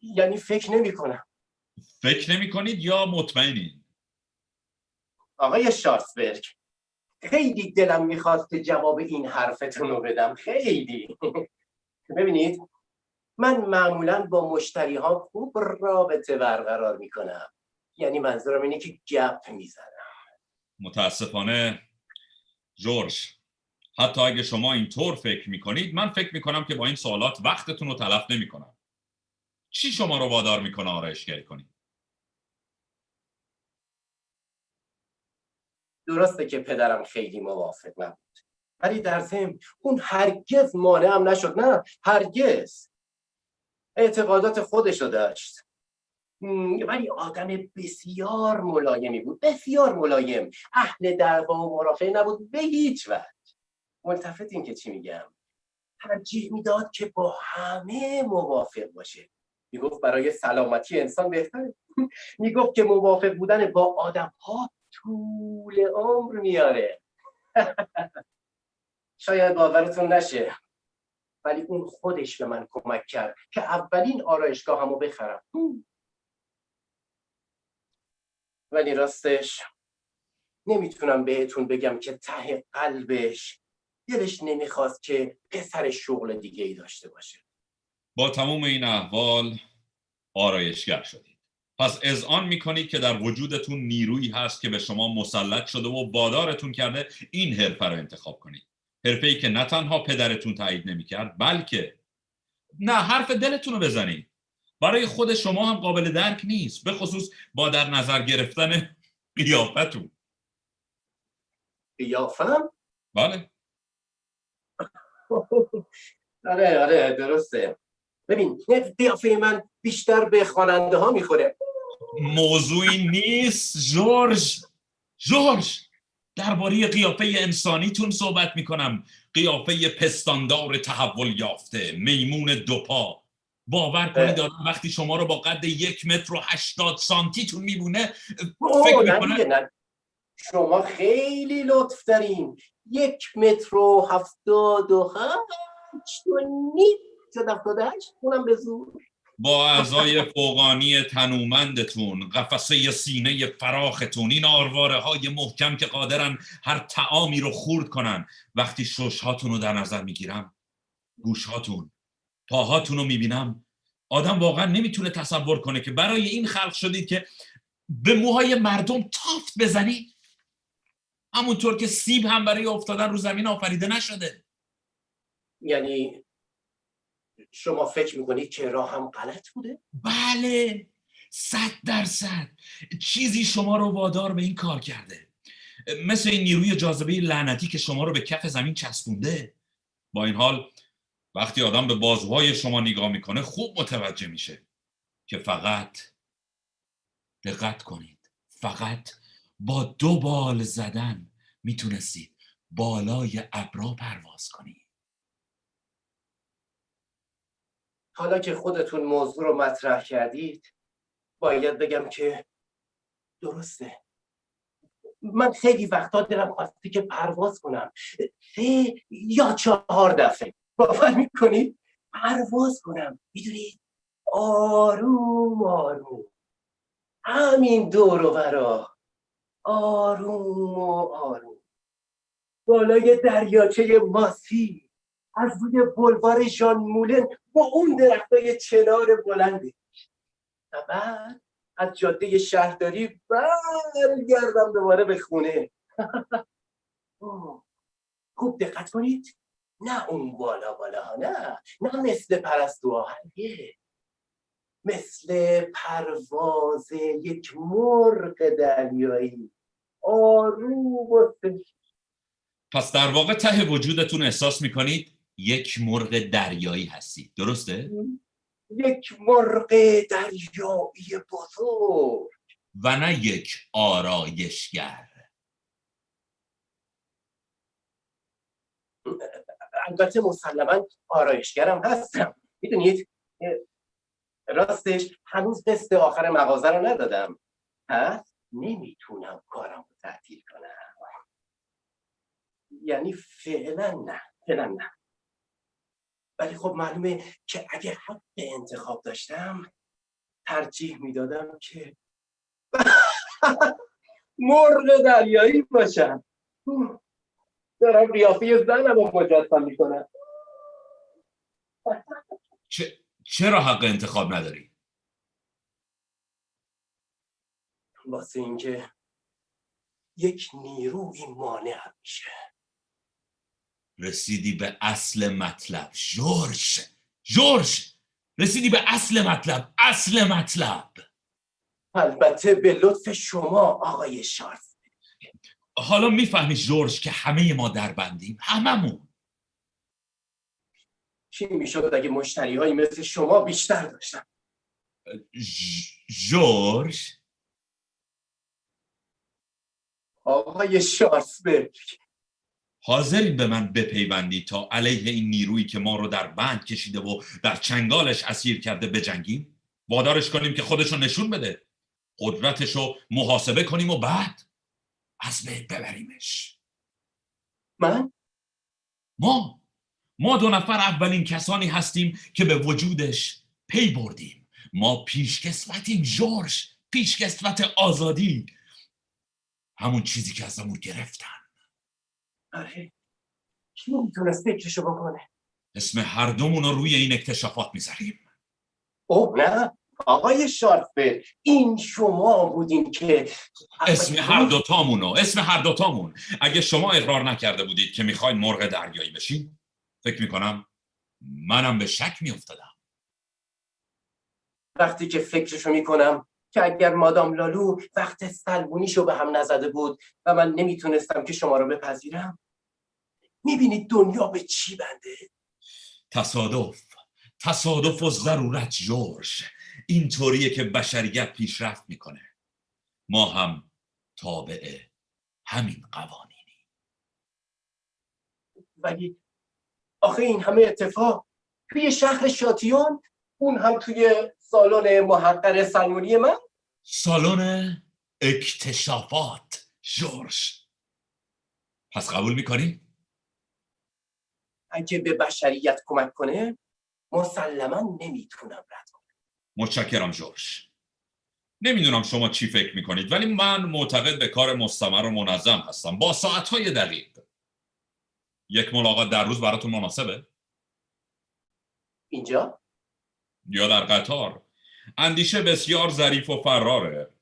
یعنی فکر نمی کنم. فکر نمی کنید یا مطمئنید؟ آقای شارلزبرگ، خیلی دلم میخواست که جواب این حرفتون رو بدم، خیلی. ببینید، من معمولاً با مشتری ها خوب رابطه برقرار میکنم. یعنی منظورم اینه که گپ میزنم. متاسفانه جورج، حتی اگه شما اینطور فکر میکنید، من فکر میکنم که با این سوالات وقتتون رو تلف نمیکنم. چی شما رو وادار میکنه آرایشگری کنید؟ درسته که پدرم خیلی موافق نبود، ولی در ضمن اون هرگز مانعم نشد. نه هرگز. اعتقادات خودشو داشت، ولی آدم بسیار ملایمی بود، بسیار ملایم. اهل دعوا و مرافعه نبود به هیچ وجه. ملتفتین که چی میگم؟ ترجیح میداد که با همه موافق باشه. میگفت برای سلامتی انسان بهتره. میگفت که موافق بودن با آدم ها طول عمر میاره. شاید باورتون نشه، ولی اون خودش به من کمک کرد که اولین آرایشگاه همو بخرم. ولی راستش نمیتونم بهتون بگم که ته قلبش دلش نمیخواست که پسر شغل دیگه ای داشته باشه. با تمام این احوال آرایشگر شدید. پس اذعان میکنید که در وجودتون نیرویی هست که به شما مسلط شده و وادارتون کرده این حرفه رو انتخاب کنید. حرفه‌ای که نه تنها پدرتون تایید نمی‌کرد، بلکه نه حرف دلتون رو بزنید. برای خود شما هم قابل درک نیست، به خصوص با در نظر گرفتن قیافتون. قیافم؟ بله. آره درسته. ببین قیافه من بیشتر به خواننده ها میخوره. موضوعی نیست جورج، درباره قیافه انسانیتون صحبت میکنم. قیافه پستاندار تحول یافته، میمون دوپا. باور کنید آدم وقتی شما رو با قد 1.80 متر میبونه فکر میکنه نه. شما خیلی لطف دارین. 1.78 اونم به زور. با اعضای فوقانی تنومندتون، قفسه سینه فراختون، این آرواره های محکم که قادرن هر طعامی رو خورد کنن. وقتی ششهاتون رو در نظر میگیرم، گوشهاتون، پاهاتون رو میبینم، آدم واقعا نمیتونه تصور کنه که برای این خلق شدید که به موهای مردم تافت بزنید، همونطور که سیب هم برای افتادن رو زمین آفریده نشده. یعنی شما فکر میکنید که راه هم غلط بوده؟ بله، 100%. چیزی شما رو وادار به این کار کرده، مثل این نیروی جاذبه لعنتی که شما رو به کف زمین چسبونده. با این حال وقتی آدم به بازوهای شما نگاه میکنه خوب متوجه میشه که فقط، دقت کنید، فقط با 2 بال زدن میتونستید بالای ابرا پرواز کنید. حالا که خودتون موضوع رو مطرح کردید باید بگم که درسته. من خیلی وقتا دلم خواسته که پرواز کنم 3 یا 4 دفعه. باور میکنید؟ پرواز کنم، میدونید، آروم آروم، همین دور و برا، آروم و آروم، بالای دریاچه ماسی، از روی بلوار ژان مولن با اون درختای چنار بلنده، و بعد از جاده شهرداری برگردم دوباره به خونه. خوب دقت کنید، نه اون بالا ها، نه مثل پرستوها، مثل پرواز یک مرغ دریایی، آروم و پس در واقع ته وجودتون احساس میکنید یک مرغ دریایی هستید، درسته؟ یک مرغ دریایی بزرگ و نه یک آرایشگر. البته مسلماً آرایشگرم هستم. میدونید راستش هنوز قسط آخر مغازه رو ندادم، پس نمیتونم کارم رو تعطیل کنم. یعنی فعلا نه. ولی خب معلومه که اگه حق انتخاب داشتم ترجیح میدادم که مرغ دریایی باشم. دارم قیافه زنم رو مجسم میکنم. چرا حق انتخاب نداری؟ واسه اینکه یک نیروی مانع میشه. رسیدی به اصل مطلب جورج، رسیدی به اصل مطلب. البته به لطف شما آقای شارف. حالا میفهمی جورج که همه ما در بندیم، هممون. چی میشد اگه مشتری هایی مثل شما بیشتر داشتم؟ جورج، آقای شارسبرگ، حاضرین به من بپیوندی تا علیه این نیرویی که ما رو در بند کشیده و در چنگالش اسیر کرده بجنگیم؟ وادارش کنیم که خودشو نشون بده، قدرتشو محاسبه کنیم و بعد از بین ببریمش. ما 2 نفر اولین کسانی هستیم که به وجودش پی بردیم. ما پیشکسوتیم جورج، پیشکسوت آزادی، همون چیزی که ازمون گرفتن. آره، کی میتونست فکرشو بکنه؟ اسم هر دومون رو روی این اکتشافات میذاریم. اوه نه، آقای شارفر، این شما بودین که اسم هر دوتامون اگه شما اقرار نکرده بودید که میخواین مرغ دریایی بشین، فکر میکنم منم به شک میافتادم. وقتی که فکرشو میکنم که اگر مادام لالو وقت سلمونیشو به هم نزده بود و من نمیتونستم که شما رو بپذیرم، میبینید دنیا به چی بنده؟ تصادف و ضرورت جورج. اینطوریه که بشریت پیشرفت میکنه. ما هم تابع همین قوانینی. ولی آخه این همه اتفاق توی شهر شاتیون، اون هم توی سالن محقر سلمونی من. سالن اکتشافات جورج. پس قبول میکنی؟ اگه به بشریت کمک کنه مسلما نمیتونم رد کنم. متشکرم جورج. نمیدونم شما چی فکر میکنید، ولی من معتقد به کار مستمر و منظم هستم با ساعتهای دقیق. یک ملاقات در روز براتون مناسبه؟ اینجا؟ یا در قطار؟ اندیشه بسیار ظریف و فراره.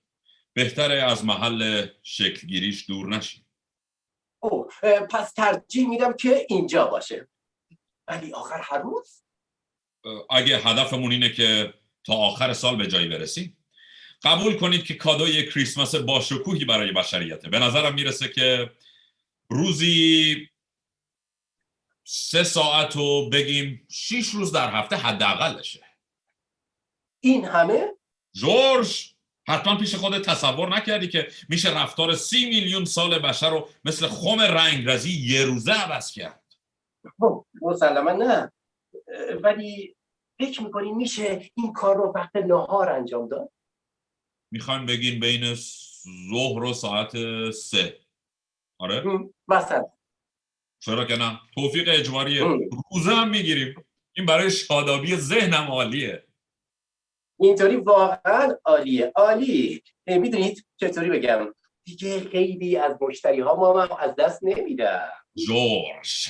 بهتره از محل شکلگیریش دور نشیم. پس ترجیح میدم که اینجا باشه. ولی آخر هر روز؟ اگه هدفمون اینه که تا آخر سال به جایی برسیم، قبول کنید که کادوی کریسمس باشکوهی برای بشریته. به نظرم میرسه که روزی 3 ساعت و بگیم 6 روز در هفته حداقلشه. این همه؟ جورج، حتما پیش خودت تصور نکردی که میشه رفتار 30 میلیون سال بشر رو مثل خم رنگرزی یه روزه عوض کرد؟ مسلما نه. ولی فکر میکنی میشه این کار رو وقت نهار انجام داد؟ میخوایم بگین بین ظهر و ساعت 3. آره؟ مثلا. چرا که نه؟ توفیق اجباریه. روزه هم میگیریم. این برای شادابی ذهنم عالیه. اینطوری واقعا عالیه. عالی. میدونید چطوری بگم؟ دیگه خیلی از مشتری ها ما هم از دست نمیدم. جورج،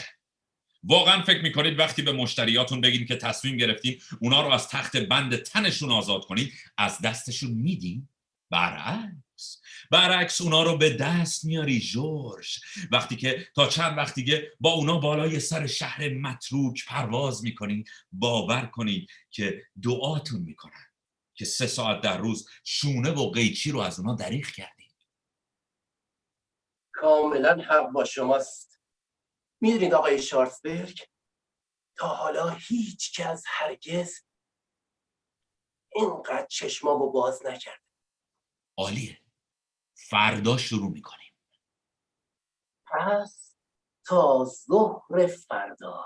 واقعا فکر میکنید وقتی به مشتریاتون بگین که تصمیم گرفتین اونا رو از تخت بند تنشون آزاد کنید از دستشون میدین؟ برعکس اونا رو به دست میاری جورج. وقتی که تا چند وقت دیگه با اونا بالای سر شهر متروک پرواز میکنین، باور کنید که دعاتون میکنن که 3 ساعت در روز شونه و قیچی رو از اونا دریغ کردین. کاملا حق با شماست. میدونید آقای شارلزبرگ، تا حالا هیچ کس هرگز اینقدر چشمامو باز نکرد. عالیه. فردا شروع میکنیم. پس تا ظهر فردا.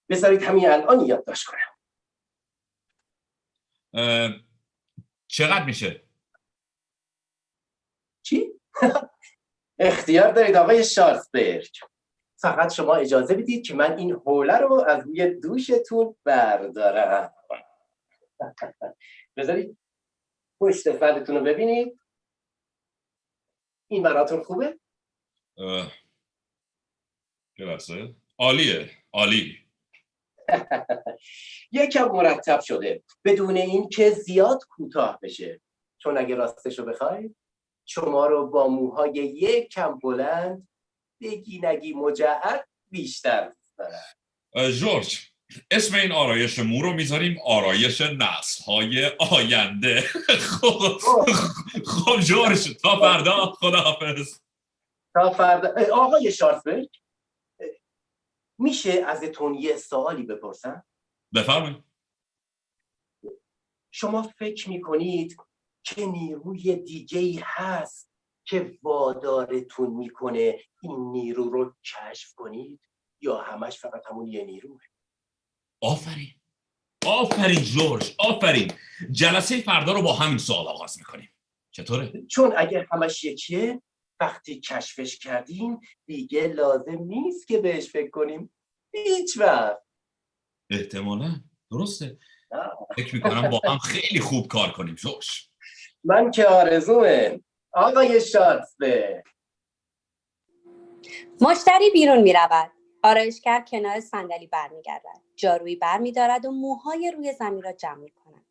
بذارید همین الان یادداشت کنم. چقدر میشه؟ چی؟ اختیار دارید آقای شارلزبرگ. فقط شما اجازه بدید که من این حوله رو از روی دوشتون بردارم. بذارید پشت فردتون رو ببینید. این براتون خوبه؟ درسته؟ عالیه. عالی. یکم مرتب شده بدون این که زیاد کوتاه بشه، چون اگه راستشو بخواید شما رو با موهای یکم بلند، بگی نگی مجعد بیشتر دوست دارم. جورج، اسم این آرایش مو رو میذاریم آرایش نسل‌های آینده. خب جورج، تا فردا. خداحافظ. تا فردا. آقای شارلزبرگ، میشه ازتون یه سوالی بپرسم؟ بفرمایید. شما فکر میکنید که نیروی دیگه‌ای هست که وادارتون میکنه این نیرو رو کشف کنید، یا همش فقط همون یه نیروه؟ آفرین جورج، آفرین. جلسه فردا رو با همین سوال آغاز میکنیم. چطوره؟ چون اگر همش یکیه، وقتی کشفش کردیم دیگه لازم نیست که بهش فکر کنیم هیچ وقت. احتمالاً. درسته. فکر میکنم با هم خیلی خوب کار کنیم جورج. من که آرزومه. آقای شارلزبرگ. مشتری بیرون می رود. آرایشگر کنار صندلی برمیگردد. جارویی برمیدارد و موهای روی زمین را جمع می کند.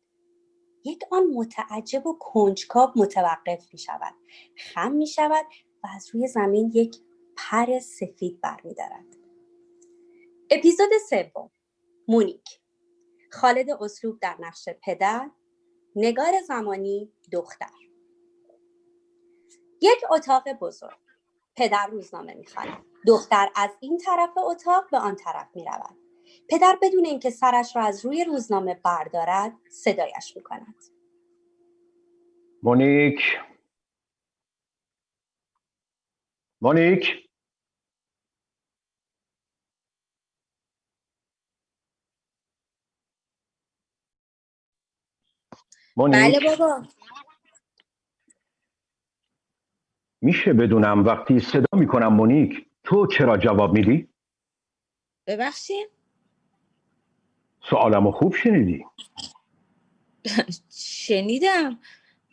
یک آن متعجب و کنجکاو متوقف می شود، خم می شود و از روی زمین یک پر سفید برمی‌دارد. اپیزود 3. مونیک. خالد اسلوب در نقش پدر، نگار زمانی دختر. یک اتاق بزرگ. پدر روزنامه می‌خواند. دختر از این طرف اتاق به آن طرف می‌رود. پدر بدون اینکه سرش را از روی روزنامه بردارد، صدایش می‌کند. مونیک. مونیک. مونیک. بله بابا. میشه بدونم وقتی صدا میکنم مونیک تو چرا جواب میدی؟ ببخشید؟ سوالمو خوب شنیدی؟ شنیدم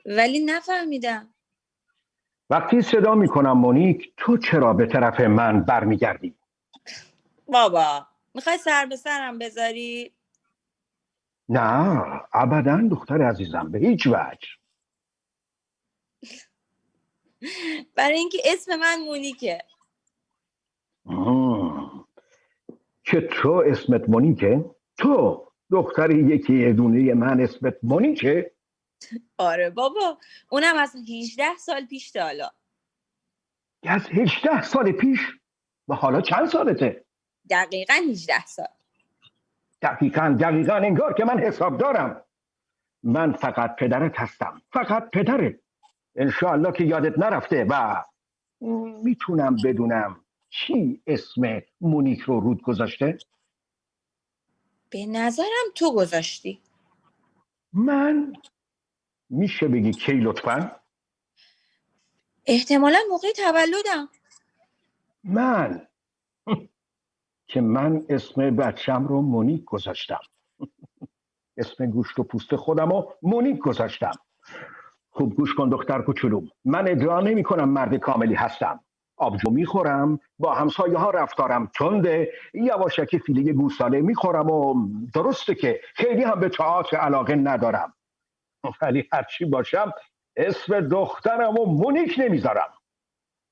ولی نفهمیدم. وقتی صدا میکنم مونیک تو چرا به طرف من برمیگردی؟ بابا میخوای سر به سرم بذاری؟ نه ابدا دختر عزیزم، به هیچ وجه. برای اینکه اسم من مونیکه. که تو اسمت مونیکه؟ تو دختری یکی دونه من اسمت مونیکه؟ آره بابا، اونم از 18 سال پیش تا حالا. از 18 سال پیش؟ و حالا چند سالته؟ دقیقاً 18 سال. دقیقاً انگار که من حساب دارم. من فقط پدرت هستم، فقط پدرت. انشاءالله که یادت نرفته. و میتونم بدونم کی اسم مونیک رو رود گذاشته؟ به نظرم تو گذاشتی. من؟ میشه بگی کی لطفاً؟ احتمالاً موقع تولدم. من که من اسم بچم رو مونیک گذاشتم. اسم گوشت و پوست خودم رو مونیک گذاشتم. خوب گوش کن دختر کوچولو، من ادعا نمی کنم مرد کاملی هستم. آبجو میخورم، با همسایه ها رفتارم تنده، یواشکی فیله گوساله میخورم و درسته که خیلی هم به تئاتر علاقه ندارم، ولی هرچی باشم اسم دخترم و مونیک نمیذارم.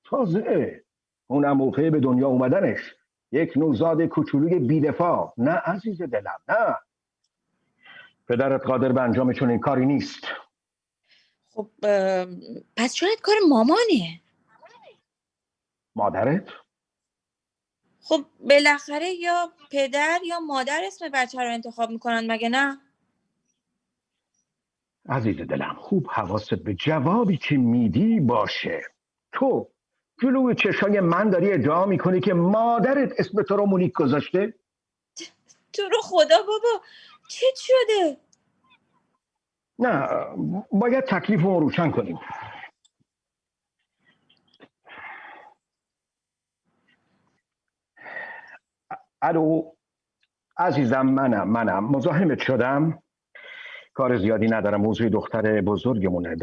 تازه اونم موقع به دنیا اومدنش یک نوزاد کوچولوی بی‌دفاع. نه عزیز دلم، نه. پدرت قادر به انجام چنین کاری نیست. خب پس شاید کار مامانه. مادرت؟ خب بالاخره یا پدر یا مادر اسم بچه رو انتخاب میکنن، مگه نه؟ عزیز دلم خوب حواست به جوابی که میدی باشه. تو جلوی چشای من داری ادعا میکنی که مادرت اسم تو رو مونیک گذاشته؟ تو رو خدا بابا چه شده؟ نه، باید تکلیفمون روشن کنیم. الو عزیزم، منم مزاحمت شدم. کار زیادی ندارم، موضوع دختر بزرگمونه.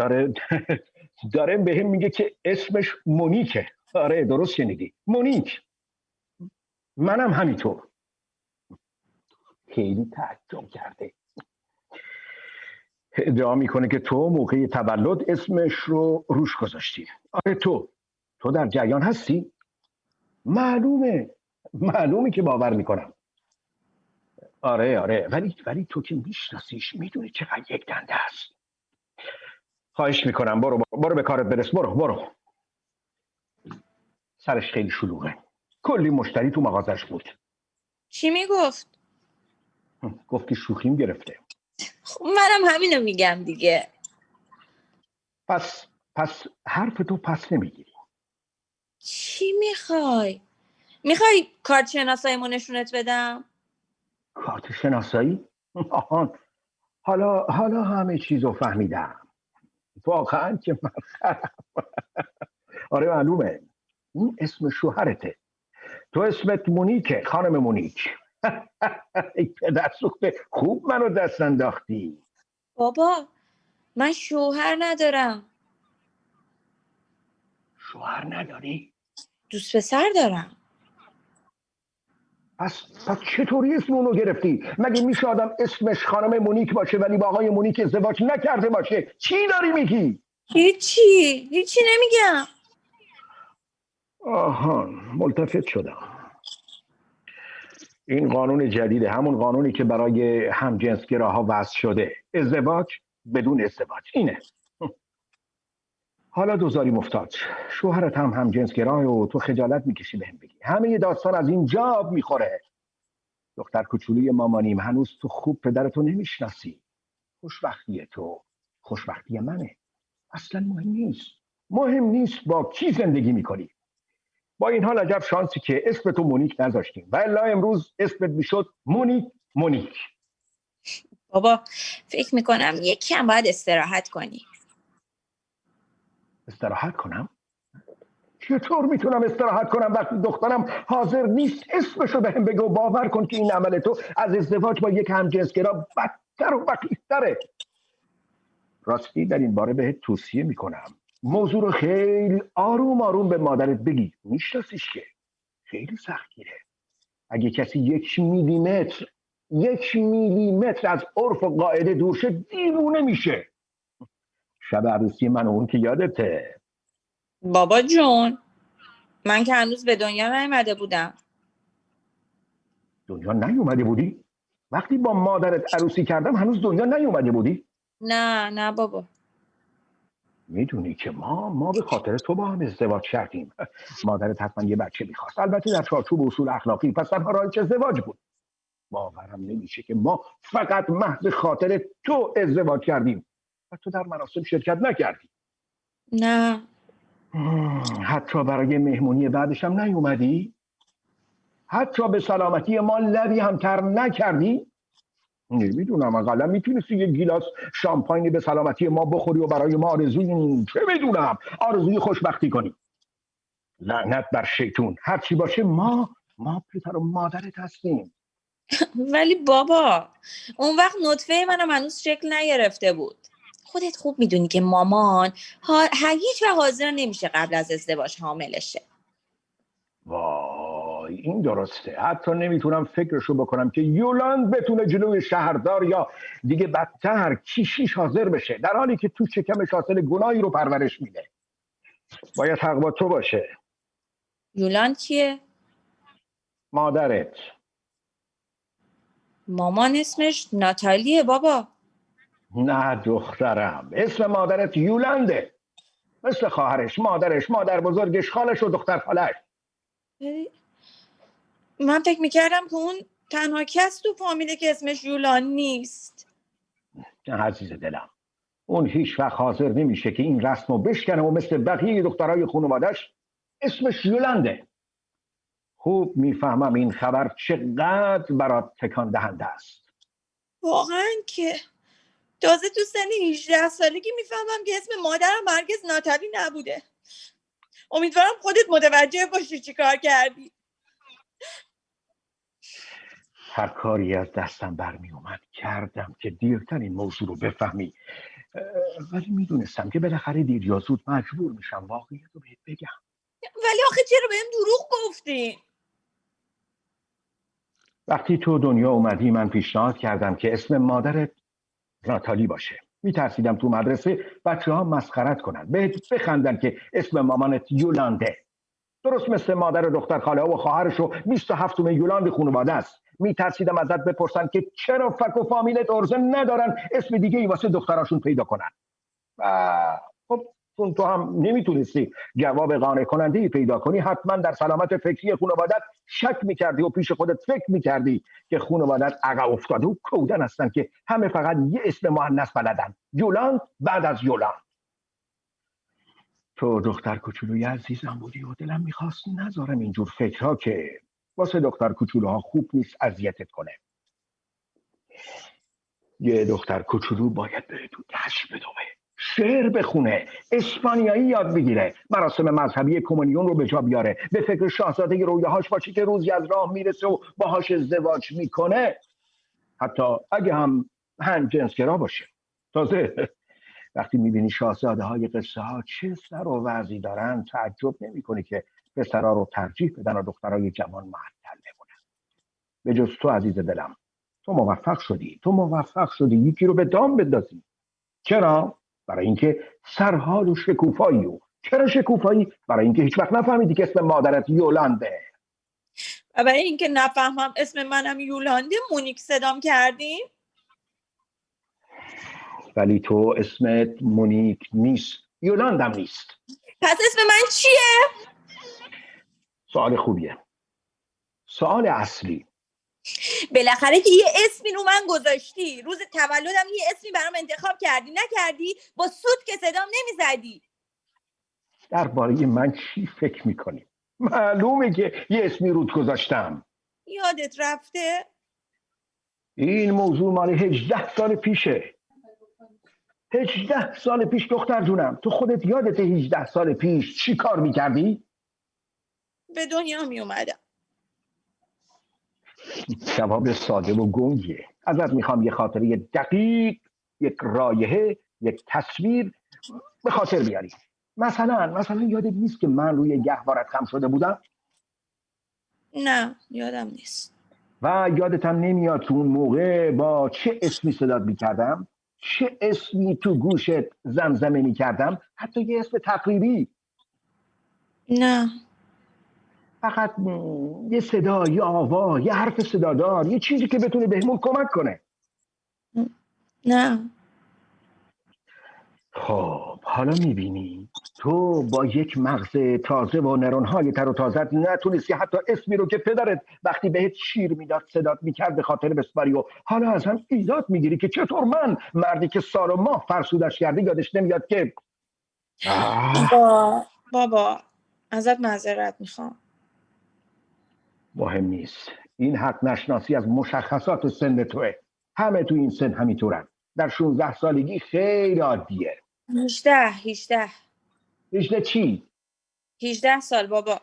داره بهم میگه که اسمش مونیکه. آره درست شنیدی، مونیک. منم همینطور. خیلی تعجب کرده. ادعا میکنه که تو موقع تولد اسمش رو روش گذاشتی. آره تو در جریان هستی؟ معلومه که باور میکنم. آره ولی تو که میشناسیش، میدونی چقدر یک دنده است. خواهش میکنم برو به کارت برس. برو. سرش خیلی شلوغه، کلی مشتری تو مغازش بود. چی میگفت؟ گفت که شوخیم گرفته. خب منم همینو میگم دیگه. پس حرف تو پس نمیگیری. چی میخوای؟ میخوای کارت شناساییمو نشونت بدم؟ کارت شناسایی؟ حالا همه چیزو فهمیدم. واقعا که من آره معلومه. این اسم شوهرته. تو اسمت مونیکه، خانم مونیک. ای پدر سوخته، خوب منو دست انداختی. بابا من شوهر ندارم. شوهر نداری؟ دوست پسر دارم. پس چطوری اسم اونو گرفتی؟ مگه میشه آدم اسمش خانم مونیک باشه ولی با آقای مونیک ازدواج نکرده باشه؟ چی داری میگی؟ هیچی نمیگم. آها، ملتفت شدم. این قانون جدیده، همون قانونی که برای همجنسگراها وضع شده. ازدواج بدون ازدواج. اینه. حالا دوزاری افتاد. شوهرت هم همجنسگراه و تو خجالت میکشی بهم بگی. همه داستان از این جا میخوره. دختر کوچولوی مامانیم، هنوز تو خوب پدرتو نمیشناسی. خوشبختی تو خوشبختی منه. اصلا مهم نیست با کی زندگی میکنی. با این حال عجب شانسی که اسمتو مونیک نذاشتیم و الا امروز اسمت میشد مونیک. بابا فکر میکنم یکم باید استراحت کنی. استراحت کنم؟ چطور میتونم استراحت کنم وقتی دخترم حاضر نیست اسمشو بهم بگه؟ و باور کن که این عمل تو از ازدواج با یک همجنسگرا بدتر و وخیم‌تره. راستی در این باره بهت توصیه میکنم موضوع رو خیلی آروم به مادرت بگی. میشناسیش که خیلی سختگیره. اگه کسی 1 میلیمتر از عرف و قاعده دور شه دیوونه میشه. شب عروسی من اون که یادته. بابا جون من که هنوز به دنیا نیومده بودم. دنیا نیومده بودی؟ وقتی با مادرت عروسی کردم هنوز دنیا نیومده بودی؟ نه بابا. میدونی که ما به خاطر تو با هم ازدواج کردیم. مادرت حتما یه بچه میخواست، البته در چارچوب اصول اخلاقی، پس تنها راهش ازدواج بود. باورم نمیشه که ما فقط محض خاطر تو ازدواج کردیم و تو در مراسم شرکت نکردی. نه. حتی برای مهمونی بعدش هم نیومدی؟ حتی به سلامتی ما لبی هم تر نکردی؟ نمیدونم، اقلا میتونستی یه گیلاس شامپاینی به سلامتی ما بخوری و برای ما آرزوی خوشبختی کنی. لعنت بر شیطون. هرچی باشه ما پدر و مادرت هستیم. ولی بابا اون وقت نطفه منم هنوز شکل نگرفته بود. خودت خوب میدونی که مامان هیچ وقت حاضر نمیشه قبل از ازدواج حامل شه. وای این درسته. حتی نمیتونم فکرشو بکنم که یولند بتونه جلوی شهردار یا دیگه بدتر کیشیش حاضر بشه، در حالی که تو شکمش حاصل گناهی رو پرورش میده. باید حق با تو باشه. یولند کیه؟ مادرت. مامان اسمش ناتالیه بابا. نه دخترم، اسم مادرت یولنده، مثل خواهرش، مادرش، مادر بزرگش، خالش و دختر خالش. من فکر میکردم که اون تنها کس تو فامیله که اسمش یولان نیست. عزیز دلم، اون هیچ وقت حاضر نمیشه که این رسمو بشکنه و مثل بقیه دخترای خانوادش اسمش یولنده. خوب میفهمم این خبر چقدر برات تکان دهنده است. واقعا که تازه تو سن 18 سالگی میفهمم که اسم مادرم هرگز ناتالی نبوده. امیدوارم خودت متوجه باشی چی کار کردی. هر کاری از دستم برمی اومد کردم که دیرتر این موضوع رو بفهمی، ولی میدونستم که بالاخره دیر یا زود مجبور میشم واقعیت رو بهت بگم. ولی آخه چرا بهم دروغ گفتی؟ وقتی تو دنیا اومدی من پیشنهاد کردم که اسم مادرت ناتالی باشه. میترسیدم تو مدرسه بچه‌ها مسخرت کنن، بهت بخندن که اسم مامانت یولانده. درست مثل مادر دختر خاله و خواهرش و 27م یولند خانواده است. میترسیدم ازت بپرسن که چرا فک و فامیلت ارزه ندارن اسم دیگه ای واسه دختراشون پیدا کنن. خب تو هم نمیتونستی جواب قانع کننده ای پیدا کنی، حتما در سلامت فکری خانوادت شک میکردی و پیش خودت فکر میکردی که خانوادت عقب افتاده و کودن هستن که همه فقط یه اسم مؤنث بلدن، یولند بعد از یولند. تو دختر کوچولوی عزیزم بودی و دلم میخواست نذارم اینجور فکرها که واسه دختر کوچولوها خوب نیست اذیتت کنه. یه دختر کوچولو باید بره تو دشت بدوه، شعر بخونه، اسپانیایی یاد بگیره، مراسم مذهبی کمونیون رو به جا بیاره، به فکر شاهزاده رویاهاش باشه که روزی از راه میرسه و باهاش ازدواج میکنه، حتی اگه هم همجنسگرا باشه. تازه وقتی میبینی شاهزاده های قصه ها چه سر و وضعی دارن تعجب نمی کنی که پسرها رو ترجیح بدن و دخترای جوان معطل بمونن. به جز تو عزیز دلم. تو موفق شدی یکی رو به دام بندازی. چرا؟ برای اینکه سرحال و شکوفایی. و چرا شکوفایی؟ برای اینکه هیچ وقت نفهمیدی که اسم مادرت یولانده. و برای اینکه نفهمم اسم منم یولانده مونیک صدام کردیم. ولی تو اسمت مونیک نیست، یولاندم نیست. پس اسم من چیه؟ سوال خوبیه. سوال اصلی. بالاخره که یه اسمی رو من گذاشتی. روز تولدم یه اسمی برام انتخاب کردی، نکردی؟ با سود که صدام نمیزدی. درباره من چی فکر میکنی؟ معلومه که یه اسمی رود گذاشتم. یادت رفته؟ این موضوع مال 18 سال پیشه. 18 سال پیش دختر جونم. تو خودت یادت 18 سال پیش چی کار میکردی؟ به دنیا می اومدم. جواب ساده و گنگیه. ازت میخوام یه خاطره دقیق، یک رایحه، یک تصویر به خاطر بیاری. مثلا یادت نیست که من روی گهوارت خم شده بودم؟ نه یادم نیست. و یادت هم نمیاد تو اون موقع با چه اسمی صدات میکردم؟ چه اسمی تو گوشت زمزمه میکردم؟ حتی یه اسم تقریبی. نه. فقط یه صدا، یه آوا، یه حرف صدادار، یه چیزی که بتونه بهمون کمک کنه. نه. خب حالا میبینی تو با یک مغز تازه و نرونهای تر و تازت نتونستی حتی اسمی رو که پدرت وقتی بهت شیر میداد صدات میکرد به خاطر بسپاری و حالا از هم ایجاد میگیری که چطور من مردی که سال و ماه فرسودش کرده یادش نمیاد که بابا ازت معذرت میخوام. مهم نیست. این حق نشناسی از مشخصات سن توه. همه تو این سن همینطورن. در 16 سالگی خیلی عادیه. 18 چی؟ 18 سال بابا.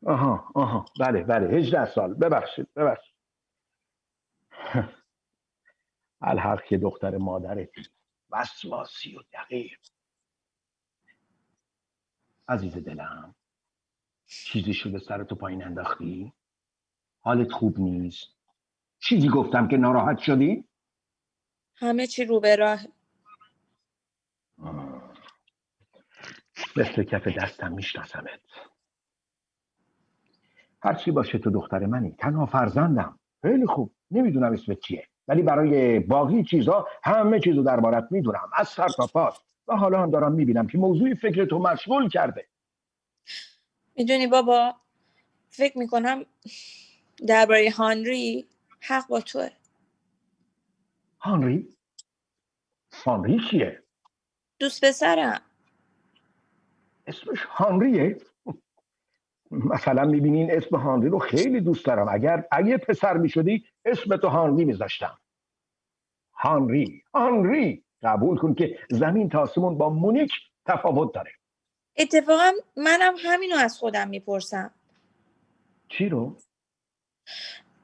آها بله 18 سال. ببخشید الحق که دختر مادرتی وسواسی و دقیق. عزیز دلم چیزی شده سرتو پایین انداختی؟ حالت خوب نیست؟ چیزی گفتم که ناراحت شدی؟ همه چی رو به راه. مثل کف دستم میشناسمت. هرچی باشه تو دختر منی، تنها فرزندم. خیلی خوب. نمیدونم اسمت چیه ولی برای باقی چیزا همه چیزو دربارت میدونم از سر تا پا. و حالا هم دارم میبینم که موضوعی فکرتو مشغول کرده. میدونی بابا فکر میکنم درباره هانری حق با توه. هانری کیه؟ دوست پسرم. اسمش هانریه؟ مثلا میبینین اسم هانری رو خیلی دوست دارم. اگه پسر میشدی اسمتو هانری میذاشتم. هانری قبول کن که زمین تا آسمون با مونیک تفاوت داره. اتفاقا منم همینو از خودم میپرسم. چی رو؟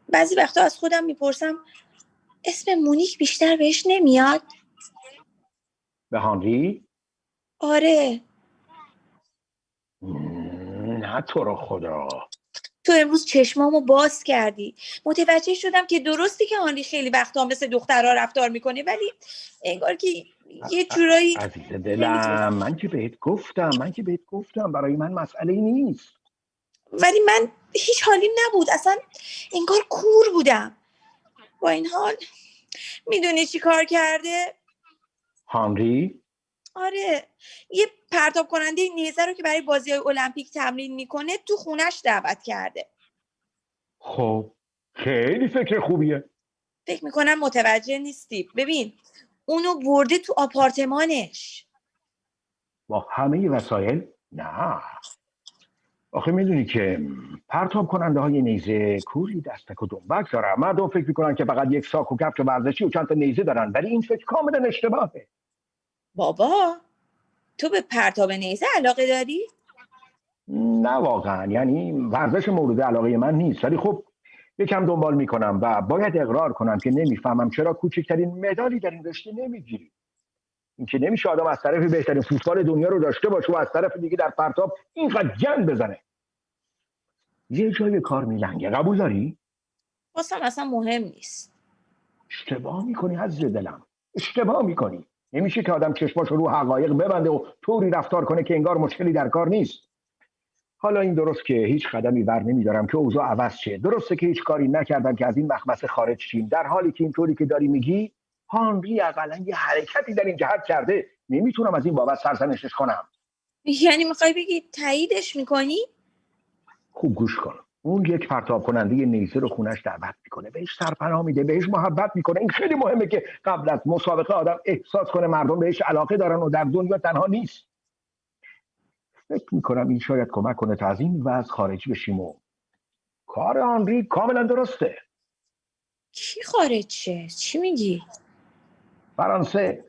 بعضی وقتا از خودم میپرسم اسم مونیک بیشتر بهش نمیاد؟ به هانری؟ آره. نه تو رو خدا. تو امروز چشمامو باز کردی. متوجه شدم که درستی که هانری خیلی وقتا مثل دخترها رفتار میکنه ولی انگار که یه جورایی. عزیز دلم من که بهت گفتم برای من مسئله نیست. ولی من هیچ حالیم نبود اصلا. انگار کور بودم. با این حال میدونی چی کار کرده؟ هانری؟ آره یه پرتاب کننده نیزه رو که برای بازی‌های المپیک تمرین میکنه تو خونش دعوت کرده. خب خیلی فکر خوبیه. فکر میکنم متوجه نیستی. ببین اونو برده تو آپارتمانش با همه وسایل؟ نه آخه میدونی که پرتاب کننده های نیزه کوری دستک و دنبک دارن. مردم فکر میکنن که فقط یک ساک و کفش ورزشی و چند تا نیزه دارن ولی این فکر کاملا اشتباهه. بابا تو به پرتاب نیزه علاقه داری؟ نه واقعا، یعنی ورزش مورد علاقه من نیست ولی خب یکم دنبال میکنم و باید اقرار کنم که نمیفهمم چرا کوچکترین مدالی در این رشته نمیگیری. این که نمیشه آدم از طرف بهترین فوتبال دنیا رو داشته باشه و از طرف دیگه در پرتاب اینقدر جنگ بزنه. یه جای کار میلنگه. قبول داری؟ واسم اصلا مهم نیست. اشتباه میکنی عزیز دلم، اشتباه میکنی. نمیشه که آدم چشماشو رو حقایق ببنده و طوری رفتار کنه که انگار مشکلی در کار نیست. حالا این درست که هیچ قدمی ور نمیدارم که اوضاع عوض شه، درسته که هیچ کاری نکردم که از این مخمسه خارج شیم، در حالی که اینطوری که داری میگی هانری اقلا یه حرکتی در این جهت کرده، نمیتونم از این بابت سرزنشش کنم. یعنی میخوای بگی تاییدش میکنی؟ خوب گوش کن. اون یک پرتاب کننده نیزه رو خونش دعوت میکنه، بهش سرپناه میده، بهش محبت میکنه. این خیلی مهمه که قبل از مسابقه آدم احساس کنه مردم بهش علاقه دارن و در دنیا تنها نیست. فکر میکنم این شاید کمک کنه تا از این وضع خارج بشیم و کار هانری کاملا درسته. کی خارج شه؟ چی میگی؟ فرانسه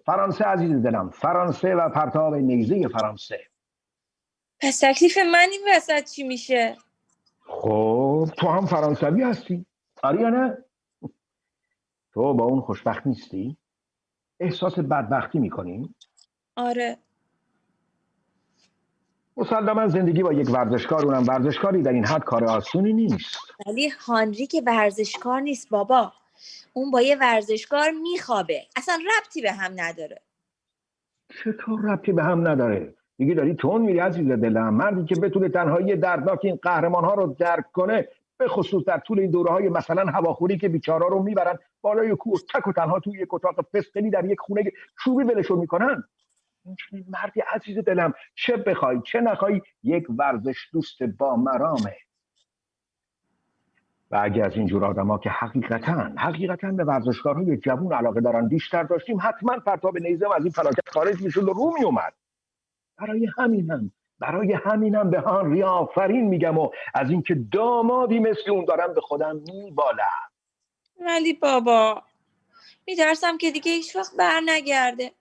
عزیز دلم، فرانسه و پرتاب نیزه فرانسه. پس تکلیف من این وسط چی میشه؟ خب تو هم فرانسوی هستی؟ آره یا نه؟ تو با اون خوشبخت نیستی؟ احساس بدبختی میکنی؟ آره. مسلما زندگی با یک ورزشکار، اونم ورزشکاری در این حد کار آسونی نیست. ولی هانری که ورزشکار نیست بابا، اون با یه ورزشکار میخوابه، اصلا ربطی به هم نداره. چطور ربطی به هم نداره؟ دیگه داری تون میری عزیز دلم. مردی که بتونه تنهایی دردناک این قهرمان‌ها رو درک کنه، به خصوص در طول این دوره‌های مثلا هواخوری که بیچارا رو میبرن بالای کوه تک و تنها توی یک اتاق فسقلی در یک خونه چوبی ولشون میکنن. این مردی عزیز دلم، چه بخوای چه نخوای یک ورزش دوست با مرامه. و اگه از اینجور آدما که حقیقتاً به ورزشکارهای جوون علاقه دارن بیشتر داشتیم، حتما پرتاب نیزه از این فلاکت خارج میشد و رو میومد. برای همینم به هانری آفرین میگم و از اینکه دامادی مثل اون دارم به خودم میبالم. ولی بابا میترسم که دیگه هیچ وقت بر نگرده.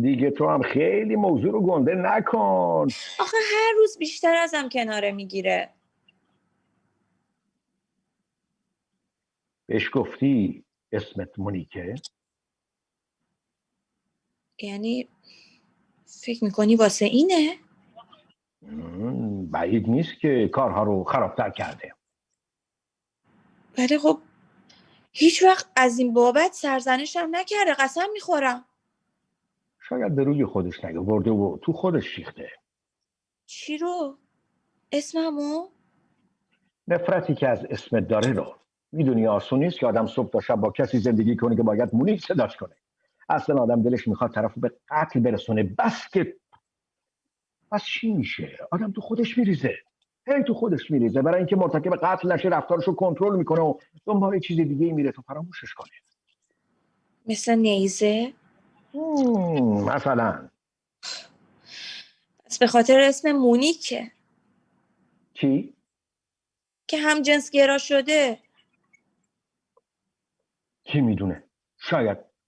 دیگه تو هم خیلی موضوع رو گنده نکن. آخه هر روز بیشتر ازم کناره میگیره. بهش گفتی اسمت مونیکه؟ یعنی فکر میکنی واسه اینه؟ بعید نیست که کارها رو خرابتر کرده. ولی خب هیچ وقت از این بابت سرزنشم نکرده، قسم میخورم. شاید به روی خودش نیاورده و تو خودش شیخته. چی رو؟ اسممو؟ نفرتی که از اسمت داره رو. میدونی آسون نیست که آدم صبح تا شب با کسی زندگی کنه که باید مونیک صداش کنه. اصلا آدم دلش میخواد طرفو به قتل برسونه، بس چی میشه؟ آدم تو خودش میریزه. تو خودش میریزه برای اینکه مرتکب قتل نشه، رفتارشو کنترل میکنه و دنبال چیز دیگه میره تا فراموشش کنه. مثل نیزه؟ مثلا. پس به خاطر اسم مونیکه. چی؟ که هم جنسگرا شده. کی میدونه؟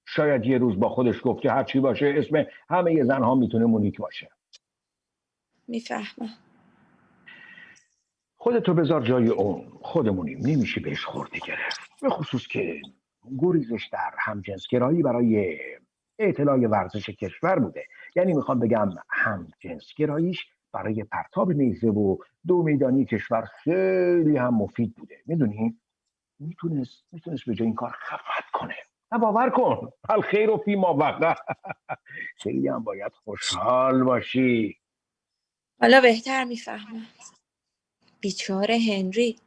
شاید یه روز با خودش گفت که هر چی باشه اسم همه زنها میتونه مونیک باشه. میفهمم. خودتو بذار جای اون. خودمونیم، نمیشه بهش خورده گرفت. به خصوص که گریزش در همجنسگرایی برای اطلاع ورزش کشور بوده. یعنی میخوام بگم همجنسگراییش برای پرتاب نیزه و دو میدانی کشور خیلی هم مفید بوده. میدونی؟ میتونست به جای این کار خفت کنه. نه باور کن، الخیر فی ما وقع. خیلی هم باید خوشحال باشی. حالا بهتر میفهمم. بیچاره هنری.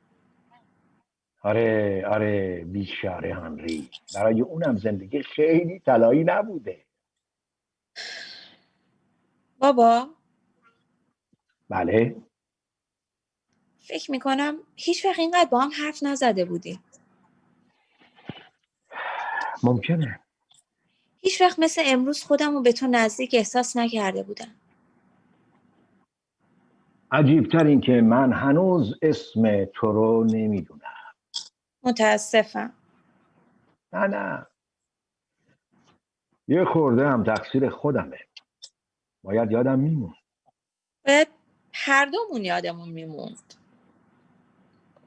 آره بیچاره هنری. برای اونم زندگی خیلی طلایی نبوده. بابا. بله. فکر میکنم هیچ وقت اینقدر با هم حرف نزده بودیم. ممکنه. هیچ وقت مثل امروز خودمو به تو نزدیک احساس نکرده بودم. عجیبتر این که من هنوز اسم تو رو نمیدونم. متاسفم. نه یه خورده هم تقصیر خودمه. باید یادم میموند. باید هر دومون یادمون میموند.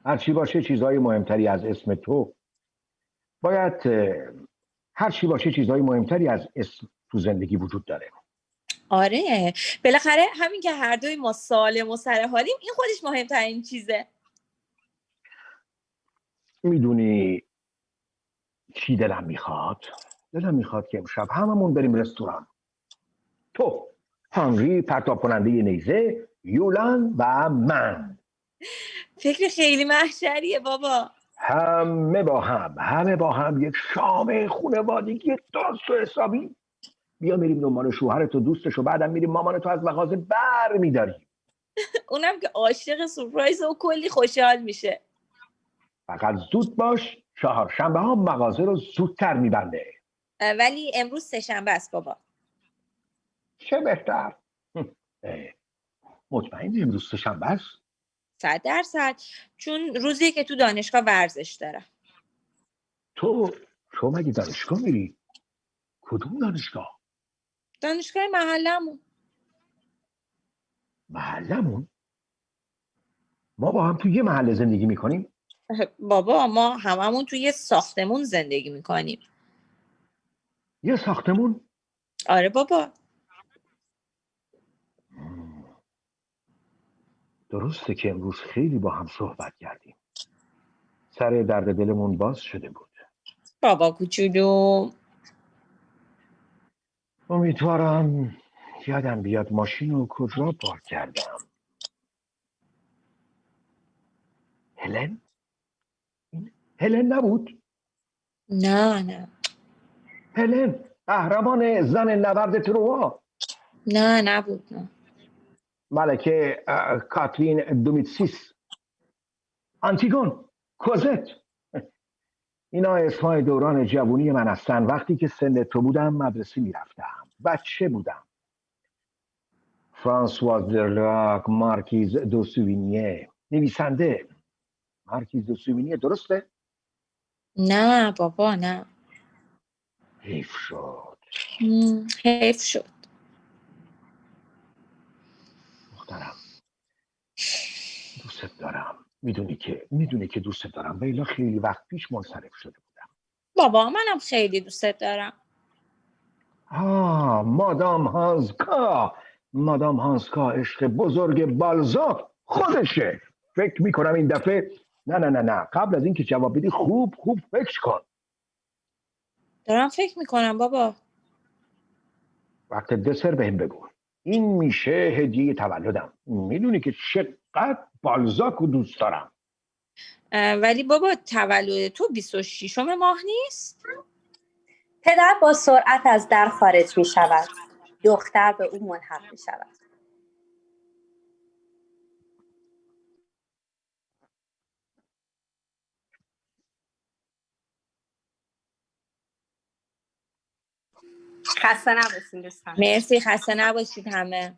هرچی باشه چیزهای مهمتری از اسم تو. هرچی باشه چیزهای مهمتری از اسم تو زندگی وجود داره. آره بالاخره همین که هر دوی ما سالم و سر حالیم، این خودش مهمترین چیزه. میدونی چی دلم میخواد؟ دلم میخواد که امشب هممون بریم رستوران. تو، هنری پرتاب کننده نیزه، یولان و من. فکر خیلی محشریه بابا. همه با هم یک شام خانوادگی درست و حسابی. بیا میریم دنبال شوهرت و دوستش و بعدم میریم مامانتو از مغازه بر میداریم. اونم که عاشق سورپرایز و کلی خوشحال میشه. فقط زود باش، چهارشنبه ها مغازه رو زودتر میبنده. ولی امروز سه‌شنبه است بابا. چه بهتر. مطمئنی امروز سه‌شنبه است؟ 100%. چون روزی که تو دانشگاه ورزش دارم. تو مگه دانشگاه میری؟ کدوم دانشگاه؟ دانشگاه محلمون. محلمون؟ ما با هم تو یه محله زندگی میکنیم؟ بابا ما هممون توی یه ساختمون زندگی میکنیم. یه ساختمون؟ آره بابا. درسته که امروز خیلی با هم صحبت کردیم. سر درد دلمون باز شده بود. بابا کوچولو. امیدوارم یادم بیاد ماشین رو کجا پارک کردم. هلن نبود؟ نه. هلن قهرمان زن نبرد تروا. نه نبود. نه. ملکه کاترین دومیتسیس، آنتیگون، کوزت. اینا اسمای دوران جوانی من هستن. وقتی که سن تو بودم مدرسه میرفتم، بچه بودم. فرانسواز درلاک، مارکیز دو سووینیه، نویسنده. مارکیز دو سووینیه، درسته؟ نه بابا نه. حیف شد. حیف شد. دخترم دوست دارم. میدونی که دوست دارم. بیلا خیلی وقت پیش منصرف شده بودم. بابا منم خیلی دوستت دارم. مادام هانسکا عشق بزرگ بالزاک خودشه. فکر میکنم این دفعه نه قبل از اینکه جواب بدی خوب فکر کن. دارم فکر میکنم بابا. وقت دسر بهم بگو. این میشه هدیه تولدم. میدونی که چقدر بالزاک رو دوست دارم. ولی بابا تولد تو 26 ماه نیست؟ پدر با سرعت از در خارج می شود. دختر به او ملحق می شود. خسته نباشید دوستان. مرسی. خسته نباشید همه.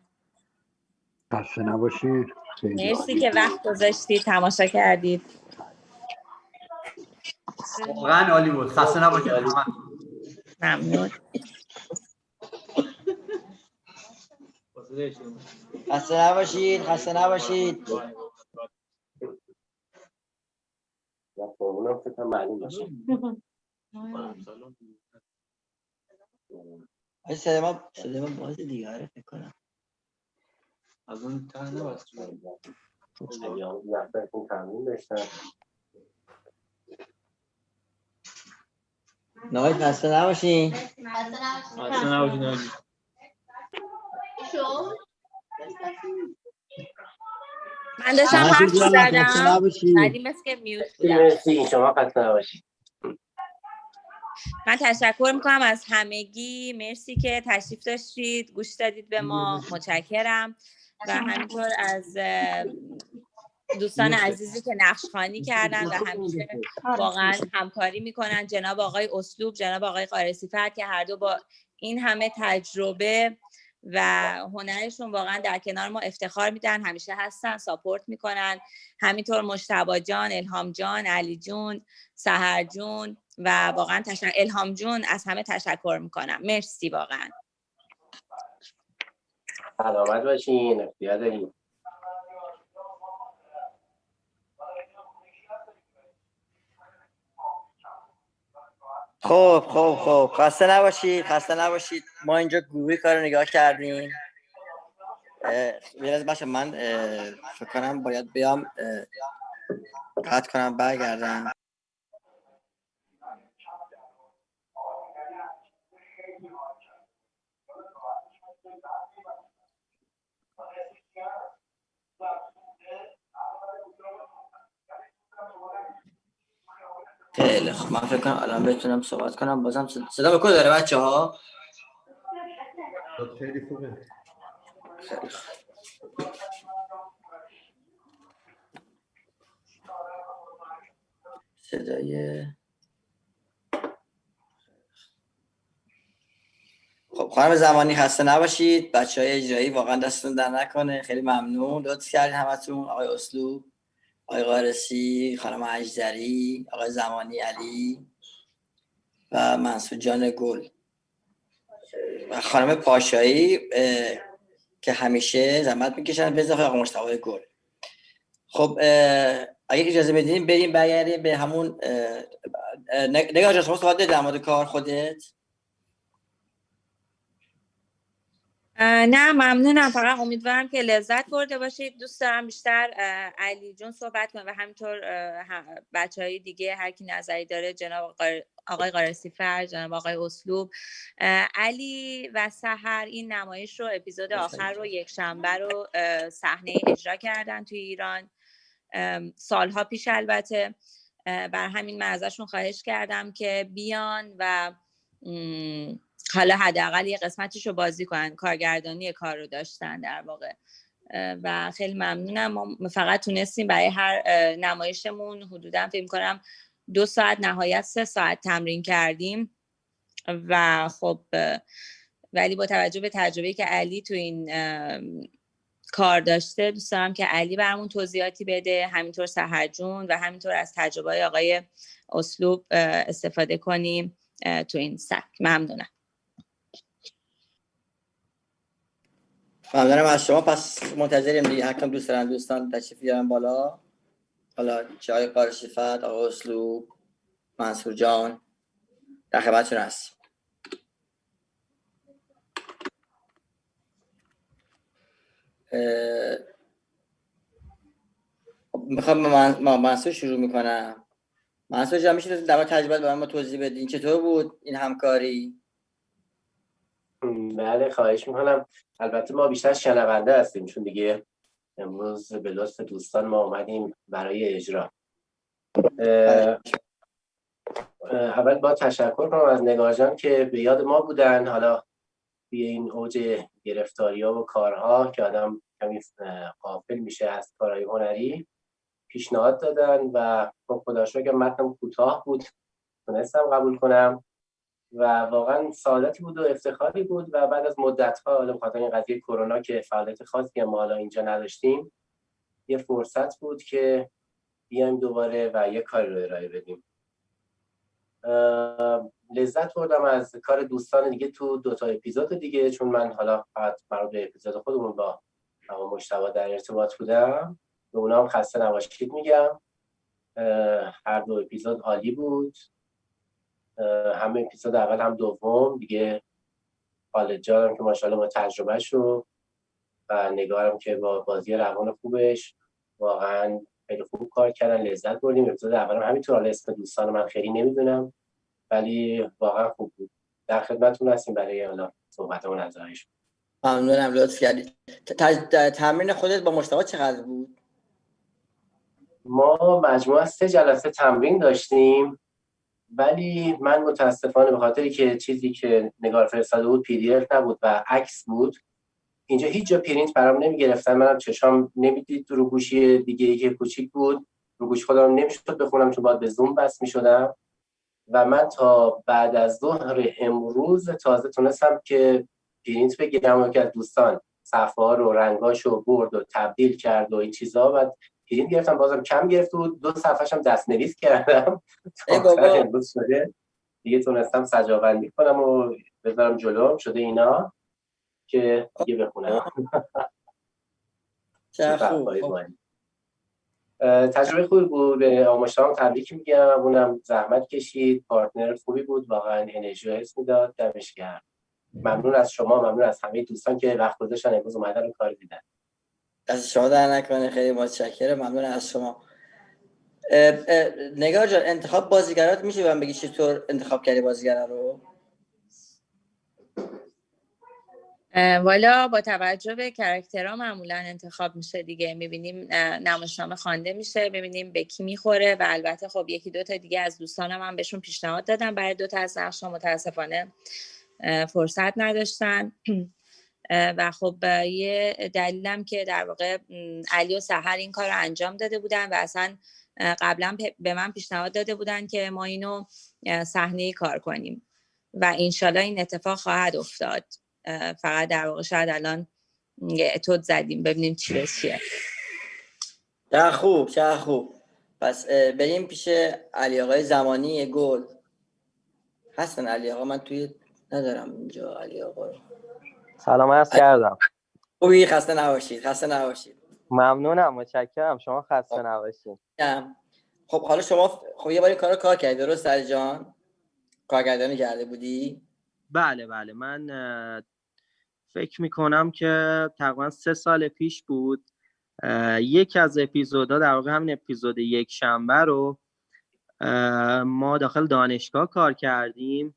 خسته نباشید. مرسی که وقت گذاشتید تماشا کردید. واقعا عالی بود. خسته نباشید همه. ممنون. خسته نباشید. اونم فکر معلوم باشه. صدا ما باز دیگه فکر کنم. از اون ته نبست. ایام وقتتون تمرین داشتن. نهایت خسته نباشین. خسته نباشید. من داشتم حرف می‌زدم ولی مثل که میوت بودم. مرسی شما خسته نباشید. من تشکر میکنم از همگی. مرسی که تشریف داشتید، گوش دادید به ما. متشکرم. و همینطور از دوستان عزیزی که نقش‌خوانی کردن و همیشه واقعا همکاری میکنن. جناب آقای اسلوب، جناب آقای قارصی‌فر که هر دو با این همه تجربه و هنرشون واقعا در کنار ما افتخار میدن. همیشه هستن، ساپورت میکنن. همینطور مجتبی جان، الهام جان، علی جون، سحر جون و واقعا الهام جون از همه تشکر میکنم. مرسی واقعا. سلامت باشین. اختیار داریم. خب خسته نباشید. ما اینجا گروهی کار رو نگاه کردیم. بچه من فکر کنم باید بیام قطع کنم برگردم. خیلی خب، من فکر کنم الان بتونم صحبت کنم. بازم صدا به کل داره بچه ها؟ خیلی خوبه. خیلی خوب. صدای خب خانم زمانی خسته نباشید. بچهای اجرایی واقعا دستتون در نکنه، خیلی ممنون، لطف کردین همتون. آقای اسلوب، آقای قارسی، خانم اژدری، آقای زمانی علی و منصور جان گل و خانم پاشایی که همیشه زحمت میکشن، به اضافه آقای مصطفی گل. خب اگه اجازه بدین بریم برگردیم به همون نگاه جان، شما صحبت در مورد کار خودت؟ نه ممنونم، فقط امیدوارم که لذت برده باشید. دوست دارم بیشتر علی جون صحبت کنه و همینطور بچهای دیگه هر کی نظری داره، جناب آقای قارسی فر، جناب آقای اسلوب. علی و سحر این نمایش رو اپیزود آخر رو یک شنبه رو صحنه اجرا کردن توی ایران، سالها پیش البته. بر همین من ازشون خواهش کردم که بیان و حالا حداقل یه قسمتش رو بازی کنن، کارگردانی کار رو داشتن در واقع. و خیلی ممنونم. ما فقط تونستیم برای هر نمایشمون حدودا فکر کنم 2 ساعت نهایت 3 ساعت تمرین کردیم و خب ولی با توجه به تجربه‌ای که علی تو این کار داشته، دوست دارم که علی برامون توضیحاتی بده، همینطور سحر جون و همینطور از تجربه آقای اسلوب استفاده کنیم تو این سبک. ممنونم. ممنونم از شما. پس منتظریم دیگه، هر کم دوست دارن دوستان تشریف بیارن بالا. حالا چه آقای قارسی فر، آقای اسلوب، منصور جان، در خدمتتون هستیم. میخوام من منصور شروع میکنم. منصور جان میشه در مورد تجربه به من توضیح بدین چطور بود این همکاری؟ بله خواهش میکنم. البته ما بیشتر شنونده هستیم چون دیگه امروز به لطف دوستان ما اومدیم برای اجرا. اول با تشکر کنم از نگار جان که به یاد ما بودن، حالا توی این اوج گرفتاری‌ها و کارها که آدم کمی غافل میشه از کارهای هنری، پیشنهاد دادن و خدا شکر که متن کوتاه بود تونستم قبول کنم و واقعا سعادتی بود و افتخاری بود. و بعد از مدت‌ها، حالا بخاطر این قضیه کرونا که فعالیت خاصی ما حالا اینجا نداشتیم، یه فرصت بود که بیایم دوباره و یه کاری رو ارائه بدیم. لذت بردم از کار دوستان دیگه تو 2 تا اپیزود دیگه، چون من حالا فقط مربوط به اپیزود خودمون با مجتبی در ارتباط بودم. به اونا هم خسته نباشید میگم. هر 2 اپیزود عالی بود، هم اپیزود اول هم دوم دیگه. خالد جانم که ماشاءالله با تجربهش رو و نگارم که با بازی روان خوبش واقعا خیلی خوب کار کردن، لذت بردیم. اپیزود اولم همینطور، حالا اسم دوستان من خیلی نمیدونم ولی واقعا خوب بود. در خدمتتون هستیم برای حالا صحبتمون از راهش. ممنونم، لطف کردید. تمرین خودت با مجتبی چقدر بود؟ ما مجموعه 3 جلسه تمرین داشتیم، ولی من متاسفانه به خاطری که چیزی که نگار فرستاده بود PDF نبود و عکس بود، اینجا هیچ جا پرینت برام نمیگرفتن. منم چشام نمیدید رو گوشی دیگه‌ای که کوچیک بود، رو گوش خودم نمیشد بخونم چون باید به زوم بس میشدم و من تا بعد از ظهر امروز تازه تونستم که پرینت بگیرم و که از دوستان صفحه‌ها رو رنگاشو برد و تبدیل کرد و این چیزا، و پرینت گرفتم بازم کم گرفت و 2 صفحه‌ش هم دست‌نویس کردم. امروز شده دیگه تونستم سجاوندی کنم و بذارم جلوم شده اینا که دیگه بخونم. چه خوب. تجربه خوبی بود. به آموزشام تبریک میگم. اونم زحمت کشید، پارتنر خوبی بود، واقعا انرژی حس میداد. دمش گرم. ممنون از شما، ممنون از همه دوستان که وقت گذاشتن امروز اومدن و کار دیدن. از شما در نکنه، خیلی متشکرم. ممنون از شما. نگار جان، انتخاب بازیگرات میشه من بگی چطور انتخاب کردی بازیگرا رو؟ والا با توجه به کرکترها معمولا انتخاب میشه دیگه، میبینیم نمایشنامه خوانده میشه، ببینیم به کی میخوره و البته خب یکی دو تا دیگه از دوستانم هم بهشون پیشنهاد دادم برای 2 تا از نقش‌ها، متاسفانه فرصت نداشتن و خب یه دلیلم که در واقع علی و سحر این کار رو انجام داده بودن و اصلا قبلا به من پیشنهاد داده بودن که ما اینو صحنه‌ای کار کنیم و انشالله این اتفاق خواهد افتاد. فقط در واقع شاید الان یه اتود زدیم ببینیم چی به چیه. چه خوب. پس بریم پیش علی آقای زمانی گل. هستن علی آقا؟ من توی ندارم اینجا علی آقا. سلام عرض کردم. خوبی؟ خسته نباشید. ممنونم، متشکرم. شما خسته نباشید. خب حالا شما یه باری کار کردی درست علی جان؟ کارگردانی کرده بودی؟ بله من فکر میکنم که تقریبا 3 سال پیش بود یکی از اپیزودها، در واقع همین اپیزود یک شنبه رو ما داخل دانشگاه کار کردیم،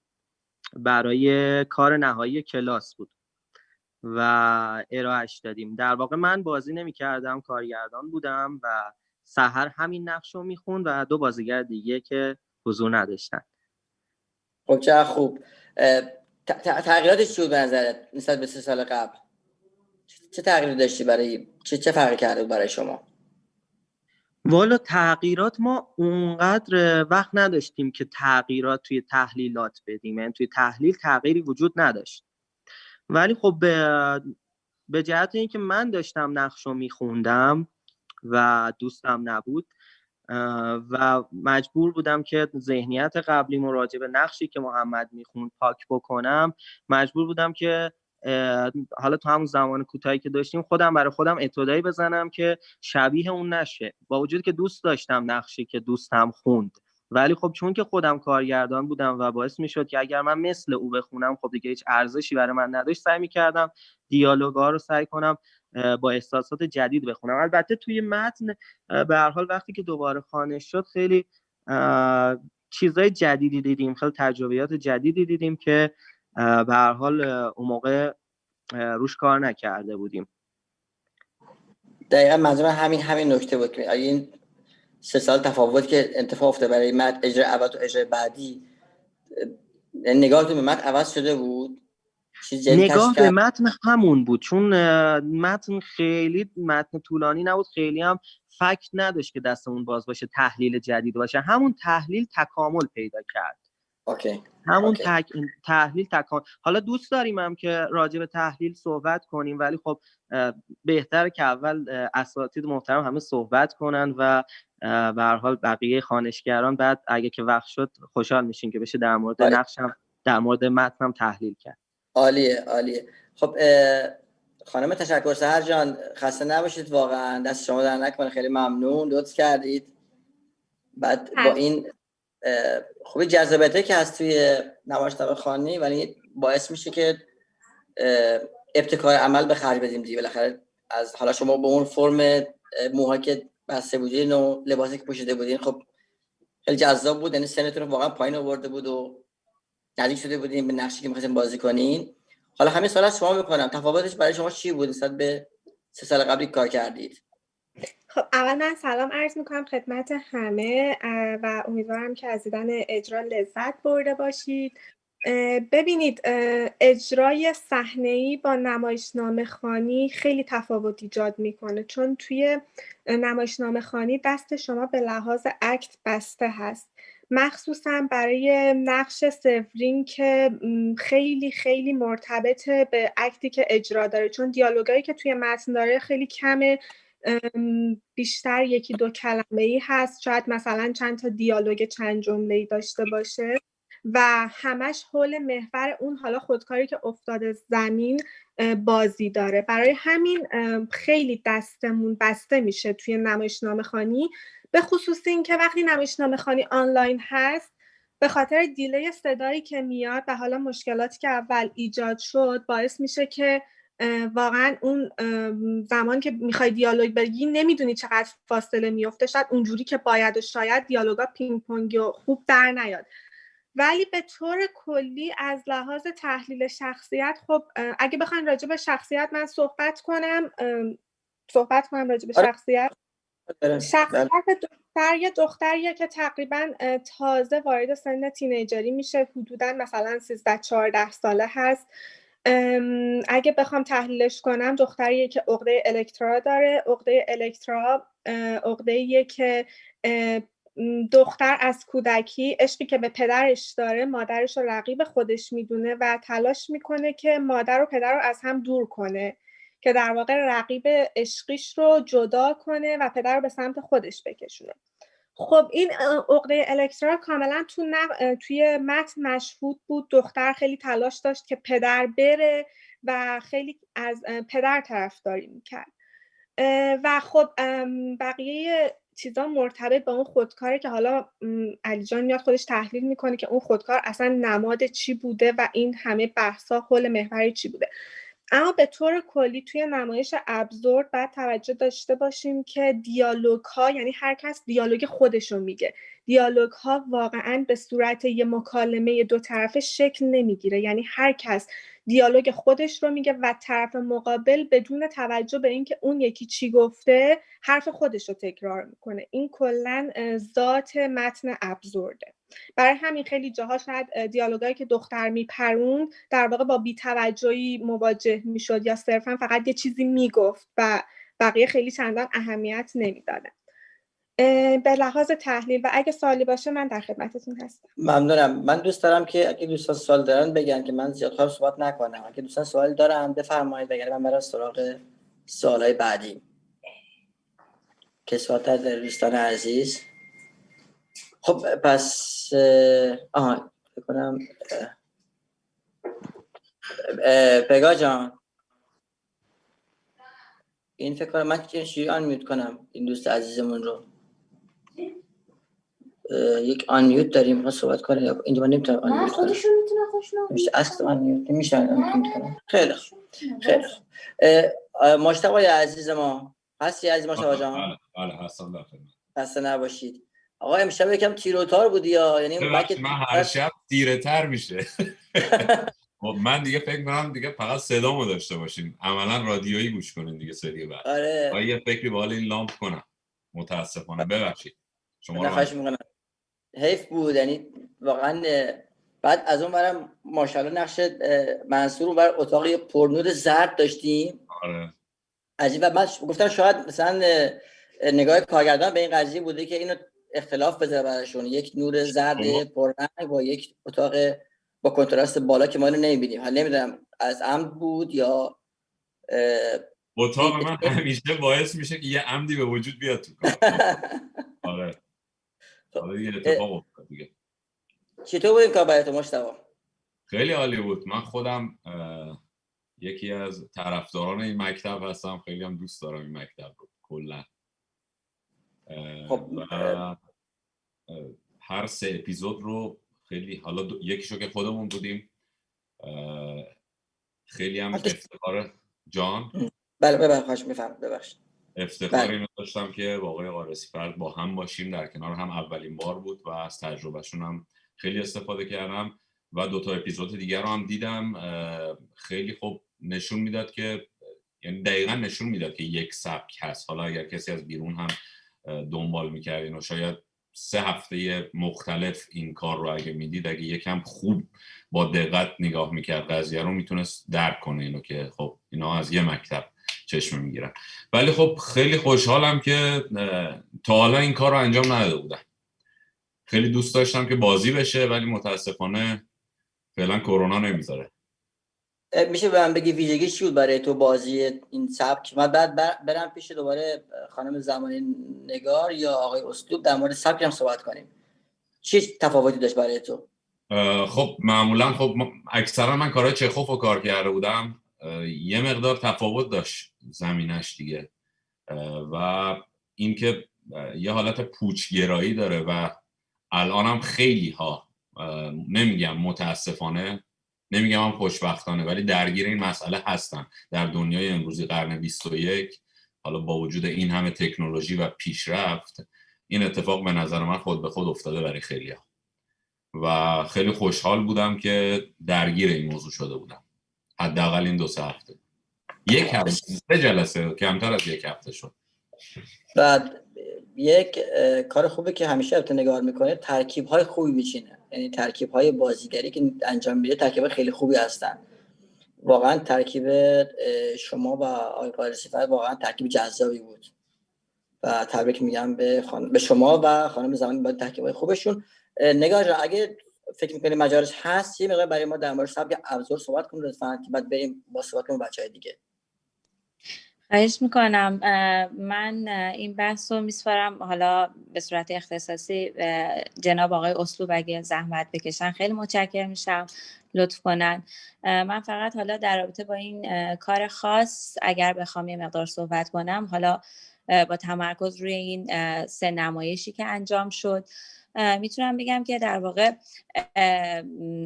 برای کار نهایی کلاس بود و ارائهش دادیم. در واقع من بازی نمی کردم، کارگردان بودم و سحر همین نقش رو میخوند و 2 بازیگر دیگه که حضور نداشتن. خب چه خوب. تغییراتش چی بود به نظرت نسبت به 3 سال قبل؟ چه تغییری داشتی برای چه فرقی کرده برای شما؟ والا تغییرات ما اونقدر وقت نداشتیم که تغییرات توی تحلیلات بدیم، یعنی توی تحلیل تغییری وجود نداشت، ولی خب به جهت اینکه من داشتم نقشو میخوندم و دوستم نبود و مجبور بودم که ذهنیت قبلی راجع به نقشی که محمد میخوند پاک بکنم، مجبور بودم که حالا تو همون زمان کوتاهی که داشتیم خودم برای خودم اتودایی بزنم که شبیه اون نشه، با وجود که دوست داشتم نقشی که دوستم خوند، ولی خب چون که خودم کارگردان بودم و باعث میشد که اگر من مثل او بخونم خب دیگه هیچ ارزشی برای من نداشت، سعی میکردم دیالوگا رو سعی کنم با احساسات جدید بخونم. البته توی متن به هر حال وقتی که دوباره خوانش شد خیلی چیزای جدیدی دیدیم، خیلی تجربیات جدیدی دیدیم که به هر حال اون موقع روش کار نکرده بودیم. دقیقاً منظورم همین نکته بود که این 3 سال تفاوت که اتفاق افتاد برای متن اجرای اول و اجرای بعدی، نگاهتون به متن عوض شده بود؟ نگاه به متن همون بود، چون متن خیلی متن طولانی نبود، خیلی هم فکت نداشت که دستمون باز باشه تحلیل جدید باشه، همون تحلیل تکامل پیدا کرد. همون تحلیل تکامل. حالا دوست داریم هم که راجع به تحلیل صحبت کنیم، ولی خب بهتره که اول اساتید محترم همه صحبت کنن و به هر حال بقیه خوانشگران بعد اگه که وقت شد خوشحال میشیم که بشه در مورد نقشم در مورد متنم تحلیل کرد. عالیه. خب خانم تشکر سحر جان، خسته نباشید، واقعا دست شما در نکنه، خیلی ممنون، لطف کردید. بعد با این خوبی جذابیتی که هست توی نمایشنامه خوانی، ولی باعث میشه که ابتکار عمل به خرج بدیم دیگه. بالاخره از حالا شما به اون فرم موها که بسته بودین و لباسی که پوشیده بودین خب خیلی جذاب بود، یعنی سنتون رو واقعا پایین آورده بود و نزدیک شده بودین به نقشی که می‌خواستین بازی کنین. حالا همین سوال از شما میکنم، تفاوتش برای شما چی بود نسبت به 3 سال قبلی کار کردید؟ خب اول من سلام عرض میکنم خدمت همه و امیدوارم که از دیدن اجرا لذت برده باشید. ببینید اجرای صحنه‌ای با نمایشنامه خوانی خیلی تفاوت ایجاد میکنه، چون توی نمایشنامه خوانی دست شما به لحاظ اکت بسته هست، مخصوصا برای نقش سفرین که خیلی خیلی مرتبط به اکتی که اجرا داره، چون دیالوگایی که توی متن داره خیلی کمه، بیشتر 1-2 کلمه‌ای هست، شاید مثلا چند تا دیالوگ چند جمله‌ای داشته باشه و همش حول محور اون حالا خودکاری که افتاده زمین بازی داره. برای همین خیلی دستمون بسته میشه توی نمایشنامه خوانی، به خصوص این که وقتی نمایشنامه خوانی آنلاین هست به خاطر دیلی صدایی که میاد و حالا مشکلاتی که اول ایجاد شد باعث میشه که واقعا اون زمان که میخوای دیالوگ بگی نمیدونی چقدر فاصله میفته، شاید اونجوری که باید و شاید دیالوگا پینگ پونگی و خوب در نیاد. ولی به طور کلی از لحاظ تحلیل شخصیت، خب اگه بخواین راجع به شخصیت من صحبت کنم راجع به شخصیت. شخصیت دختر یه دختریه که تقریبا تازه وارد سن تینیجری میشه، حدودا مثلا 13-14 ساله هست. اگه بخوام تحلیلش کنم، دختریه که عقده الکترا داره. عقده الکترا عقده‌ایه که دختر از کودکی عشقی که به پدرش داره، مادرش رو رقیب خودش میدونه و تلاش میکنه که مادر و پدر رو از هم دور کنه، که در واقع رقیب عشقیش رو جدا کنه و پدر رو به سمت خودش بکشونه. خب این عقده الکترا کاملا توی متن مشهود بود. دختر خیلی تلاش داشت که پدر بره و خیلی از پدر طرفداری میکرد و خب بقیه چیزا مرتبط با اون خودکاره که حالا علی جان میاد خودش تحلیل میکنه که اون خودکار اصلا نماد چی بوده و این همه بحثا حول محوری چی بوده. اما به طور کلی توی نمایش ابزورد باید توجه داشته باشیم که دیالوگ ها، یعنی هر کس دیالوگ خودشو میگه، دیالوگ ها واقعا به صورت یه مکالمه دو طرفه شکل نمیگیره، یعنی هر کس دیالوگ خودش رو میگه و طرف مقابل بدون توجه به اینکه اون یکی چی گفته حرف خودش رو تکرار میکنه. این کلا ذات متن ابزورده. برای همین خیلی جاها شاید دیالوگایی که دختر میپرون در واقع با بی‌توجهی مواجه میشد یا صرفا فقط یه چیزی میگفت و بقیه خیلی چندان اهمیت نمیدادن. به لحاظ تحلیل و اگه سوالی باشه من در خدمتتون هستم. ممنونم. من دوست دارم که اگه دوستان سوال دارن بگن که من زیاد خواهم صحبت نکنم. اگه دوستان سوال دارن بفرمایید، وگرنه من برم سراغ سوالای بعدی. کسوت در دوستان عزیز. خب پس فکر کنم پگاه جان، این فکر کنم من چجوری آنمیوت کنم این دوست عزیزمون رو؟ یک آنمیوت داریم ما صحبت کنیم یا اینجا من نمیتونم آنمیوت کنم؟ خودشون میتونه خوشنام میشه اصلا آنمیوت نمیشه آنمیوت کنم. خیلی خیلی مشتاق عزیز ما هستی؟ عزیز مشتاق جان بله هستم در خدمت. خسته نباشید. آقا امشب یکم تیروتار بودی یا یعنی من هر شب تیره‌تر میشه. من دیگه فکر می‌کنم دیگه فقط صدامو داشته باشیم، عملا رادیویی گوش کنین دیگه سری بعد. آره. یه فکری به حال این لامپ کنم. متاسفانه ببخشید. شما رو خواهش می‌کنم. حیف بود، یعنی واقعا بعد از اون برم ماشاءالله نقش منصور اون بر اتاقی پرنور زرد داشتیم. آره. عجیب. و من گفتم شاید مثلا نگاه کارگردان به این قضیه بوده که اینو اختلاف بذاره براشون، یک نور زرد پررنگ با یک اتاق با کنتراست بالا که ما اینو نمی‌بینیم. حالا نمیدونم از عمد بود یا اتاق من همیشه باعث میشه که یه عمدی به وجود بیاد تو کار. آره. حالا یه اتفاق افتاد دیگه. چطور بود این کار برای تو مشتاق؟ خیلی عالی بود. من خودم یکی از طرفداران این مکتب هستم، خیلی هم دوست دارم این مکتب رو کلا. و هر 3 اپیزود رو خیلی، حالا یکیشو که خودمون بودیم، خیلی هم افتخار جان. بله ببخشید میفهم ببخشید. افتخار اینو داشتم که با آقای قارسی فرد با هم باشیم در کنار هم. اولین بار بود و از تجربهشون هم خیلی استفاده کردم و 2 تا اپیزود دیگر رو هم دیدم. خیلی خوب نشون میداد که، یعنی دقیقاً نشون میداد که یک سبک هست. حالا اگر کسی از بیرون هم دنبال میکردین و شاید 3 هفته مختلف این کار رو اگه میدید، اگه یکم خوب با دقت نگاه میکرد قضیه رو، میتونست درک کنه اینو که خب اینا از یه مکتب چشم میگیرن. ولی خب خیلی خوشحالم که تا حالا این کار رو انجام نداده بودم. خیلی دوست داشتم که بازی بشه ولی متاسفانه فعلا کرونا نمیذاره. میشه به من بگی ویژگی چی بود برای تو بازی این سبک؟ من بعد برم پیش دوباره خانم زمانی نگار یا آقای اسلوب در مورد سبک هم صحبت کنیم. چه تفاوتی داشت برای تو؟ خب معمولا خب اکثرا من کارهای چخوف رو کار کرده بودم. یه مقدار تفاوت داشت زمینش دیگه و اینکه یه حالت پوچگرایی داره و الان هم خیلی ها، نمیگم متاسفانه، نمیگم هم خوشبختانه، ولی درگیر این مسئله هستن در دنیای امروزی قرن 21. حالا با وجود این همه تکنولوژی و پیشرفت، این اتفاق به نظر من خود به خود افتاده برای خیلی ها. و خیلی خوشحال بودم که درگیر این موضوع شده بودم. حداقل این 2-3 هفته، یک هفته، 3 جلسه، کمتر از یک هفته شد. بعد یک کار خوبه که همیشه البته نگاه میکنه، ترکیب‌های خوبی میچینه، یعنی ترکیب‌های بازیگری که انجام میده ترکیب خیلی خوبی هستن. واقعا ترکیب شما و آقای قائل صفت واقعا ترکیب جذابی بود و تبریک میگم به شما و خانم زمانی با ترکیب‌های خوبشون. نگاه جان اگه فکر می‌کنی مجالش هست یه مقدار برای ما در مورد سبک ابزار صحبت کنید لطفاً که بعد بریم با صحبت کنیم بچه‌های دیگه. خواهش میکنم. من این بحث رو میسپارم حالا به صورت اختصاصی جناب آقای اسلوب اگه زحمت بکشن خیلی متشکرم میشم لطف کنن. من فقط حالا در رابطه با این کار خاص اگر بخوام یه مقدار صحبت کنم، حالا با تمرکز روی این 3 نمایشی که انجام شد، میتونم بگم که در واقع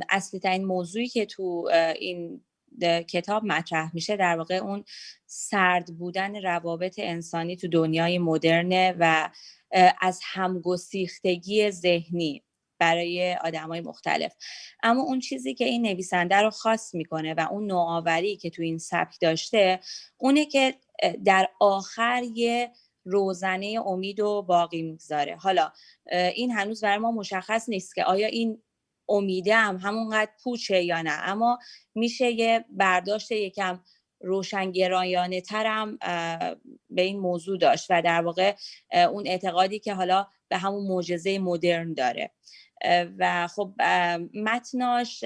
اصلی ترین موضوعی که تو این کتاب مطرح میشه در واقع اون سرد بودن روابط انسانی تو دنیای مدرنه و از همگسیختگی ذهنی برای آدمای مختلف. اما اون چیزی که این نویسنده رو خاص میکنه و اون نوآوری که تو این سبک داشته اونه که در آخر یه روزنه امید و باقی میگذاره. حالا این هنوز برای ما مشخص نیست که آیا این امیده هم همونقدر پوچه یا نه، اما میشه یه برداشت یکم روشنگرایانه ترم به این موضوع داشت و در واقع اون اعتقادی که حالا به همون معجزه مدرن داره. و خب متناش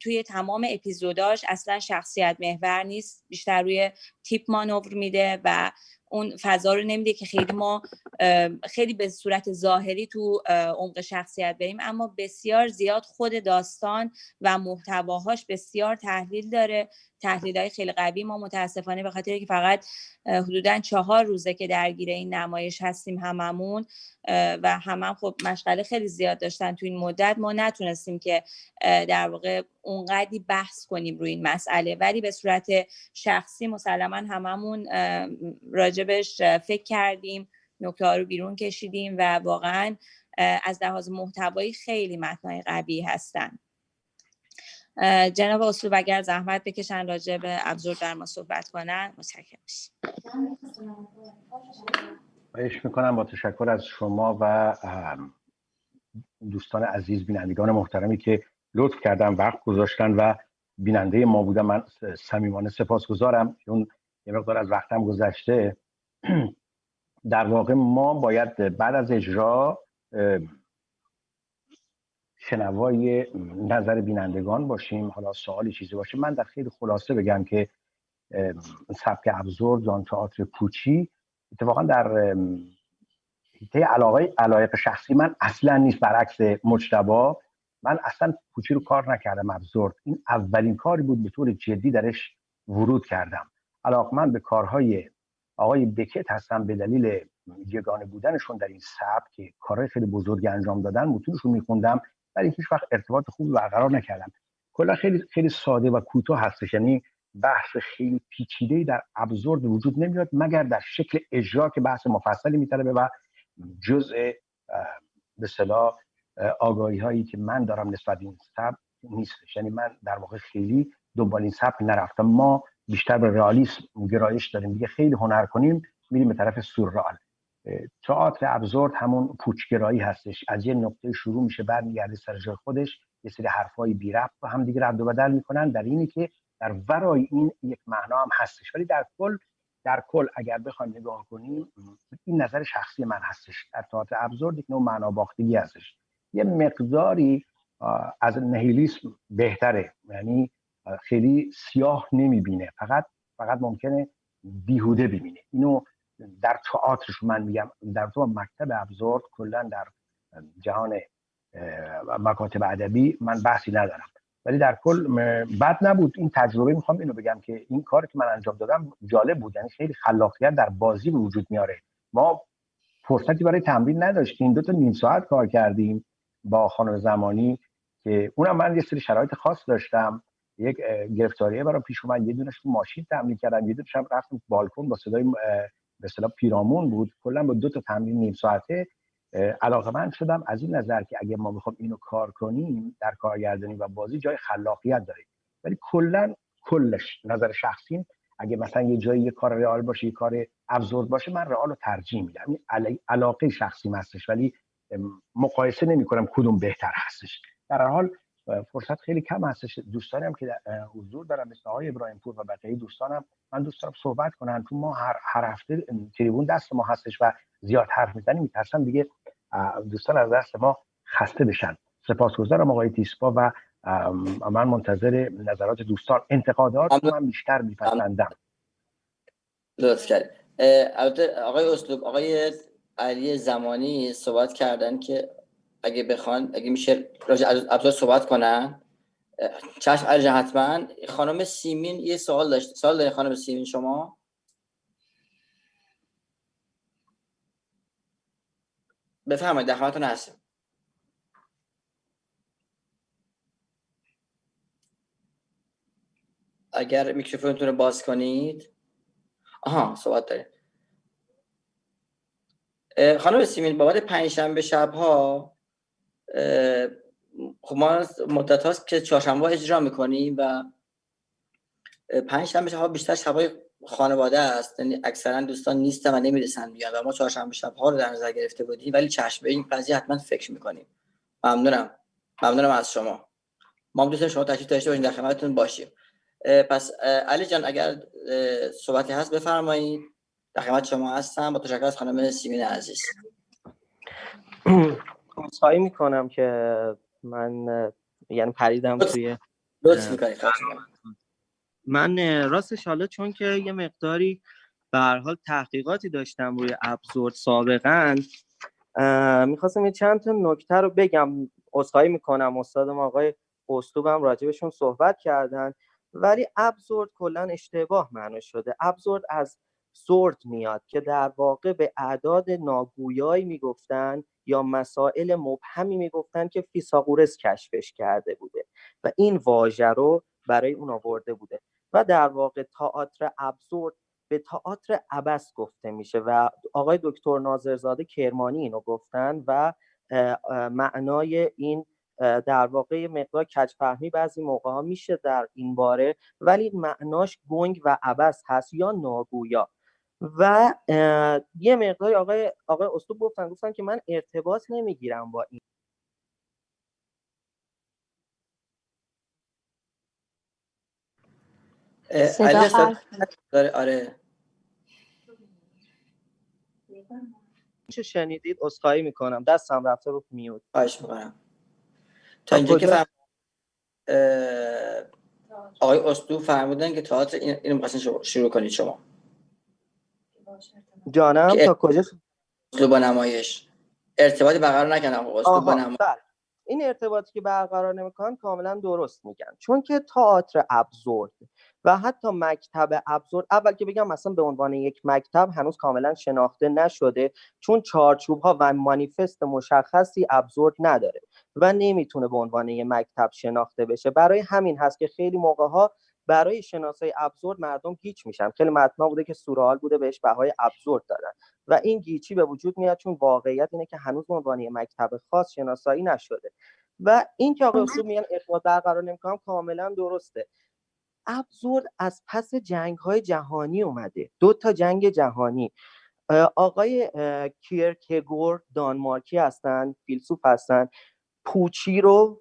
توی تمام اپیزوداش اصلا شخصیت محور نیست، بیشتر روی تیپ مانور میده و اون فضا رو نمیده که خیلی ما خیلی به صورت ظاهری تو عمق شخصیت بریم، اما بسیار زیاد خود داستان و محتواهاش بسیار تحلیل داره، تحلیل‌های خیلی قوی. ما متاسفانه به خاطر که فقط حدوداً 4 روزه که درگیر این نمایش هستیم هممون و همم خب مشغله خیلی زیاد داشتن تو این مدت، ما نتونستیم که در واقع اونقدی بحث کنیم روی این مسئله، ولی به صورت شخصی مسلماً هممون راجبش فکر کردیم، نکته‌ها رو بیرون کشیدیم و واقعاً از لحاظ محتوایی خیلی متنای قوی هستن. جناب اسلوب اگر زحمت بکشن راجع به ابزار در ما صحبت کنن متشکرم میشم. خواهش میکنم. با تشکر از شما و دوستان عزیز بینندگان محترمی که لطف کردن وقت گذاشتن و بیننده ما بودن. من صمیمانه سپاسگزارم چون یه مقدار از وقتم گذشته. در واقع ما باید بعد از اجرا شنوای نظر بینندگان باشیم. حالا سوالی چیزی باشه من در خیلی خلاصه بگم که سبک ابزورد یا تئاتر پوچی اتفاقا در حیطه علایق شخصی من اصلا نیست. برعکس مجتبی من اصلا پوچی رو کار نکردم. ابزورد این اولین کاری بود به طور جدی درش ورود کردم. علاقمند به کارهای آقای بکت هستم به دلیل یگانه بودنشون در این سبک که کارهای خیلی بزرگی انجام دادن. متونشون میخوندم ولی هیچ وقت ارتباط خوبی برقرار نکردم. کلا خیلی خیلی ساده و کوتاه هستش، یعنی بحث خیلی پیچیده‌ای در ابزورد وجود نمیاد مگر در شکل اجرا که بحث مفصلی میطلبه و جزء به اصطلاح آگاهی هایی که من دارم نسبت به این سبک نیستش. یعنی من در واقع خیلی دنبال این سبک نرفتم. ما بیشتر به رئالیسم گرایش داریم دیگه، خیلی هنر کنیم میریم به طرف سورئال. تئاتر ابزورد همون پوچگرایی هستش، از یه نقطه شروع میشه برمیگرده سر جای خودش، یه سری حرفای بی ربط با هم دیگه رد و بدل میکنن، در اینی که در ورای این یک معنا هم هستش. ولی در کل اگر بخوایم نگاه کنیم این نظر شخصی من هستش، در تئاتر ابزورد یک نوع معنا باختگی هستش، یه مقداری از نهیلیسم بهتره، یعنی خیلی سیاه نمیبینه، فقط ممکنه بیهوده ببینه. اینو در تئاترش من میگم. در تو مکتب ابزورد کلا در جهان مکاتب ادبی من بحثی ندارم، ولی در کل بد نبود این تجربه. میخوام اینو بگم که این کاری که من انجام دادم جالب بود، یعنی خیلی خلاقیت در بازی به وجود میاره. ما فرصتی برای تمرین نداشتیم، 2 تا نیم ساعت کار کردیم با خانم زمانی که اونم من یه سری شرایط خاص داشتم، یک گرفتاریه برام پیش اومد، یه دونش تو ماشین تمرین کردم، یه دونش هم رفتم بالکن با صدای به اصطلاح پیرامون بود. کلا با 2 تا تمرین نیم ساعته علاقه‌مند شدم از این نظر که اگه ما بخوام اینو کار کنیم در کارگردانی و بازی جای خلاقیت داره، ولی کلش نظر شخصی اگه مثلا یه جایی یه کار رئال باشه یه کار ابزورد باشه من رئال رو ترجیح میدم. این علاقه شخصی هستش ولی مقایسه نمی‌کنم کدوم بهتر هستش. در هر حال فرصت خیلی کم هستش. دوستانی هم که حضور دارم مثل آقای ابراهیم پور و بقیه دوستانم من دوست دارم صحبت کنن، چون ما هر هفته تریبون دست ما هستش و زیاد حرف میزنیم میترسم دیگه دوستان از دست ما خسته بشن. سپاسگزارم آقای تیسپا و من منتظر نظرات دوستان. انتقادات رو من بیشتر میپسندم. لطف کردید. البته آقای اسلوب، آقای علی زمانی صحبت کردن که اگه بخوان اگه میشه راجع ابزار صحبت کنن. چشم علی جان حتما. خانم سیمین یه سوال داشت. سوال دارید خانم سیمین شما؟ بفرمایید، در خدمتتون هستم. اگر میکروفونتون رو باز کنید. آها صحبت دارید. خانم سیمین بابت پنجشنبه شب‌ها خب ما مدت هاست که چهارشنبه اجرا میکنیم و پنجشنبه شب‌ها بیشتر شب‌های خانواده است، یعنی اکثرا دوستان نیستن و نمیرسن بیان و ما چهارشنبه شب‌ها رو در نظر گرفته بودیم، ولی چشم به این قضیه حتما فکر میکنیم. ممنونم از شما. ما هم دوستان شما تشریف داشته باشین، در خدمتتون باشیم. پس علی جان اگر صحبتی هست بفرمایید، در خدمت شما هستم. با تشکر از خانم سیمین عزیز. عذرخواهی میکنم که من یعنی پریدم توی لطف میکنید. من راستش حالا چون که یه مقداری به هر حال تحقیقاتی داشتم روی ابزورد سابقاً، میخواستم یه چند تا نکته رو بگم. عذرخواهی میکنم استادم آقای اسلوبم راجبشون صحبت کردن، ولی ابزورد کلا اشتباه معنی شده. ابزورد از زورد میاد که در واقع به اعداد ناگویایی میگفتن یا مسائل مبهمی میگفتن که فیثاغورس کشفش کرده بوده و این واژه رو برای اون آورده بوده و در واقع تئاتر ابزورد به تئاتر عبث گفته میشه و آقای دکتر ناظرزاده کرمانی اینو گفتن و معنای این در واقع مقدار کج‌فهمی بعضی موقع ها میشه در این باره، ولی معناش گنگ و عبث هست یا ناگویا. و یه مقداری آقای اسلوب گفتن که من ارتباط نمیگیرم با این. آره چه شنیدید؟ عذرخواهی میکنم دستم رفته رو میوت. خواهش میکنم. تا اینجا که آقای اسلوب فرمودن که تئاتر اینو می‌خواستین شروع کنید شما. جانم تا کجا؟ اسلوب با نمایش ارتباطی برقرار نکردن آقا اسلوب با نمایش. این ارتباطی که برقرار نمیکنن کاملا درست میگن، چون که تئاتر ابزورد و حتی مکتب ابزورد، اول که بگم مثلا به عنوان یک مکتب هنوز کاملا شناخته نشده، چون چارچوب ها و مانیفست مشخصی ابزورد نداره و نمیتونه به عنوان یک مکتب شناخته بشه. برای همین هست که خیلی موقع ها برای شناسایی ابزورد مردم گیج میشن. خیلی متنا بوده که سورئال بوده بهش بهای ابزورد دادن و این گیجی به وجود میاد، چون واقعیت اینه که هنوز به عنوان یک مکتب خاص شناسایی نشده. و این که آقای اسلوب میگن ارتباط برقرار نمی‌کنم کاملا درسته. ابزورد از پس جنگ‌های جهانی اومده، 2 تا جنگ جهانی. آقای کیرکگور دانمارکی هستن، فیلسوف هستن، پوچی رو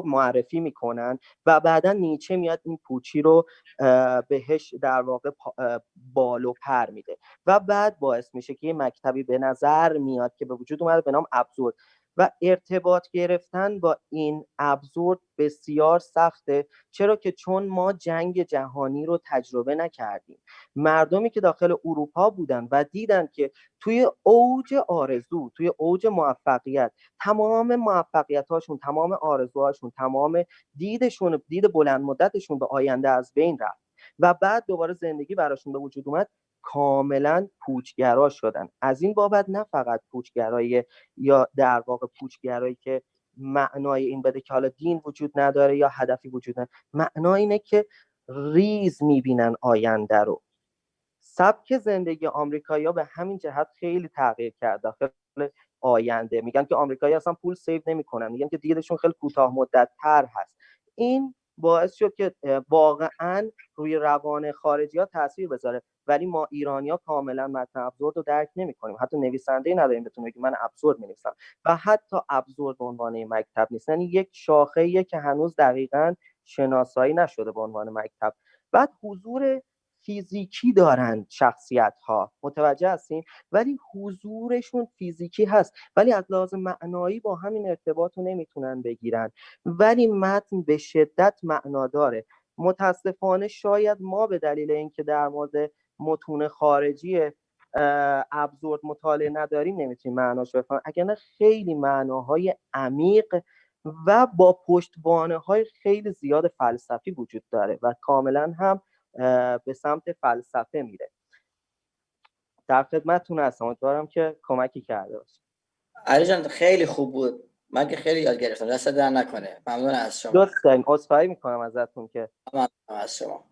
معرفی میکنن و بعدا نیچه میاد این پوچی رو بهش در واقع بال و پر میده و بعد باعث میشه که یه مکتبی به نظر میاد که به وجود اومده به نام ابزورد و ارتباط گرفتن با این ابزورد بسیار سخته. چرا که چون ما جنگ جهانی رو تجربه نکردیم. مردمی که داخل اروپا بودن و دیدن که توی اوج آرزو، توی اوج موفقیت، تمام موفقیت‌هاشون، تمام آرزوهاشون، تمام دید بلند مدتشون به آینده از بین رفت و بعد دوباره زندگی براشون به وجود اومد، کاملا پوچگرا شدن. از این بابت نه فقط پوچگرایی یا در واقع پوچگرایی که معنای این بده که حالا دین وجود نداره یا هدفی وجود نداره، معنای اینه که ریز میبینن آینده رو، سبک زندگی آمریکایی‌ها به همین جهت خیلی تغییر کرد داخل آینده. میگن که آمریکایی‌ها اصلا پول سیو نمی‌کنن، میگن که دیگرشون خیلی کوتاه مدت‌تر هست. این باعث شد که واقعاً روی روان خارجی‌ها تاثیر بذاره، ولی ما ایرانی‌ها کاملا متن ابزورد رو درک نمی‌کنیم. حتی نویسنده‌ای نداریم بتونه بگه من ابزورد می‌نویسم و حتی ابزورد به عنوان مکتب نیست. یعنی یک شاخه‌ایه که هنوز دقیقاً شناسایی نشده به عنوان مکتب. بعد حضور فیزیکی دارن شخصیت‌ها، متوجه هستین؟ ولی حضورشون فیزیکی هست، ولی از لحاظ معنایی با همین ارتباط رو نمیتونن بگیرن. ولی متن به شدت معنا داره. متاسفانه شاید ما به دلیل اینکه در مورد متون خارجی ابزورد مطالعه نداریم نمیتونیم معناش رو بفهمیم، اگر نه خیلی معناهای عمیق و با پشتوانه‌های خیلی زیاد فلسفی وجود داره و کاملا هم به سمت فلسفه میره. در خدمتتون هستم، امیدوارم که کمکی کرده باشه. علی جان خیلی خوب بود، من که خیلی یاد گرفتم، دست در نکنه. ممنون از شما. دوست داریم، عذرخواهی میکنم ازتون که ممنون از شما.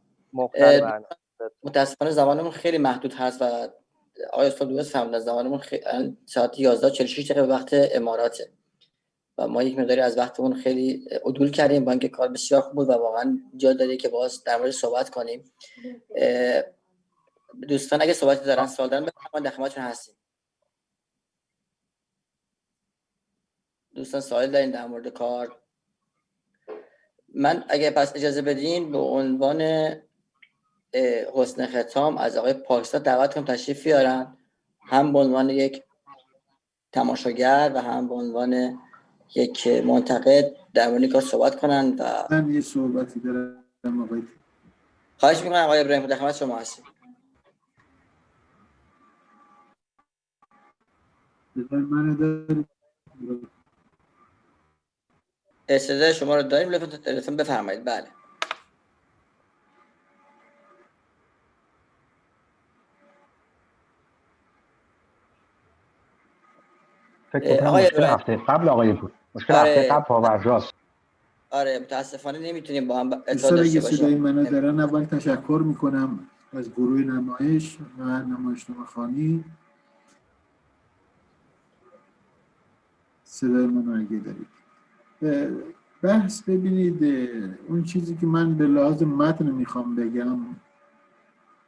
متاسفانه زمانمون خیلی محدود هست و آقای استاد درست فهمیدن، زمانمون ساعت 11:46 دقیقه به وقت اماراته و ما یک مقداری از وقتمون خیلی عدول کردیم، با اینکه کار بسیار خوب بود و واقعا جا داره که باز در مورد صحبت کنیم. دوستان اگه صحبتی دارن سوال دارن بفرمایید، در خدمتتون هستیم. دوستان سوال دارین در مورد کار؟ من اگه پس اجازه بدین به عنوان حسن ختام از آقای پاکستان دعوت کنم تشریف بیارن، هم به عنوان یک تماشاگر و هم به عنوان یک منتقد در مورد کار صحبت کنن. و من یه صحبتی دارم آقای. خواهش میکنم آقای ابراهیم، در خدمت شما هستیم. صدای شما رو داریم، لطفاً بفرمایید. بله. فکر کنم مشکل هفته قبل آقای بود. مشکل هفته قبل پاورجاست. آره متاسفانه نمیتونیم با هم اطلاع داشته باشیم. صدای منو دارن، اول تشکر میکنم از گروه نمایش و نمایشنامه‌خوانی. صدای منو اگه دارید. بحث ببینید، اون چیزی که من به لحاظ متن میخوام بگم،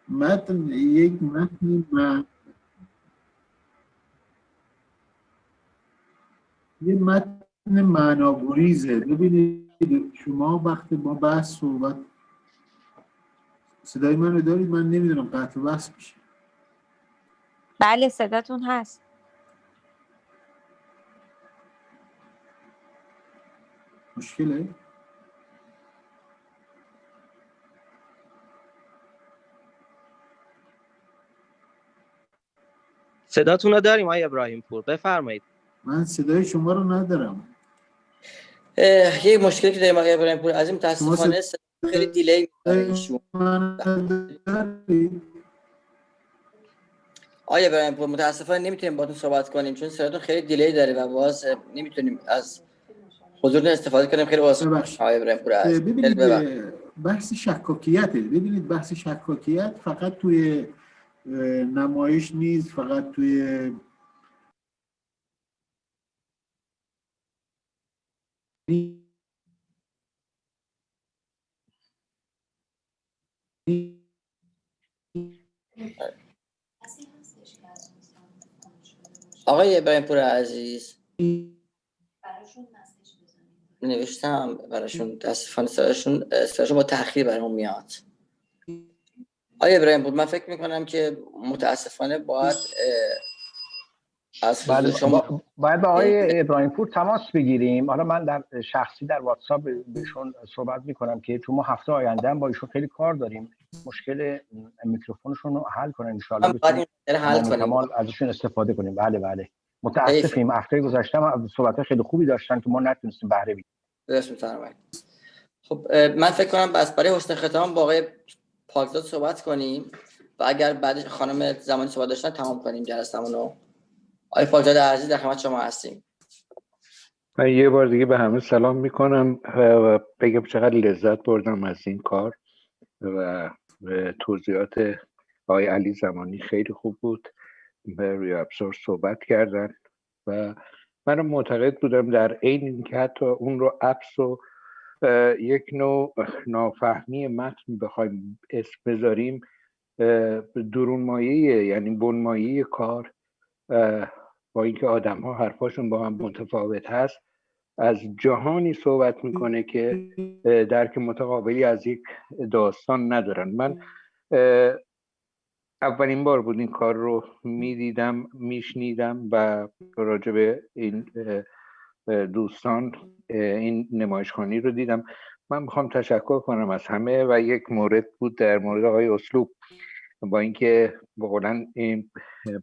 متن یک متن یه متن معناگریزه. ببینید شما وقتی با بحث صحبت، صدای منو دارید؟ من نمیدونم قطع و وصل میشه. بله صداتون هست. مشکله؟ صداتون رو داریم آقای ابراهیم پور، بفرمایید. من صدای شما رو ندارم. یه مشکلی که داریم آقای ابراهیم پور، از این متاسفانه خیلی دیلی می‌کنه ایشون. آقای ابراهیم پور متاسفانه نمیتونیم باهاتون صحبت کنیم چون صداتون خیلی دیلی داره و باز نمیتونیم از حضورتون استفاده کنیم. خیلی واسه آقای ابراهیم پور ببینید بحث شکاکیته. ببینید بحث شکاکیت فقط توی نمایش نیست، فقط توی آقای ابراهیم پور عزیز نوشتم براشون، متاسفانه صداشون با تأخیر برام میاد. آقای ابراهیم پور من فکر میکنم که متاسفانه باید از حضور شما باید با آقای ابراهیم پور تماس بگیریم. حالا من در شخصی در واتساپ بهشون صحبت میکنم که چون ما هفته آینده هم با ایشون خیلی کار داریم، مشکل میکروفونشون رو حل کنن ان شاء الله، بتونیم ازشون استفاده کنیم. بله متاسفیم، هفته گذشته هم صحبت خیلی خوبی داشتن که ما نتونستیم بهره بگیریم. درست می‌فرمایید. خب من فکر کنم بس برای حسن ختام با آقای پاکزاد صحبت کنیم و اگر بعدش خانم زمانی صحبت داشتن تمام کنیم جلسه‌مون رو. آقای پاکزاد عزیز در خدمت شما هستیم. من یه بار دیگه به همه سلام میکنم و بگم چقدر لذت بردم از این کار و توضیحات آقای علی زمانی خیلی خوب بود، به روی ابزار صحبت کردن و من معتقد بودم در عین اینکه حتی اون رو ابس و یک نوع نافهمی متن بخوایم اسم بذاریم، درون مایه یعنی بنمایه کار با اینکه آدم ها حرفاشون با هم متفاوت هست، از جهانی صحبت میکنه که درک متقابلی از یک داستان ندارن. من اولین بار بود این کار رو میدیدم، میشنیدم و راجع به این دوستان این نمایشخوانی رو دیدم. من میخوام تشکر کنم از همه و یک مورد بود در مورد آقای اسلوب، با اینکه بقولن این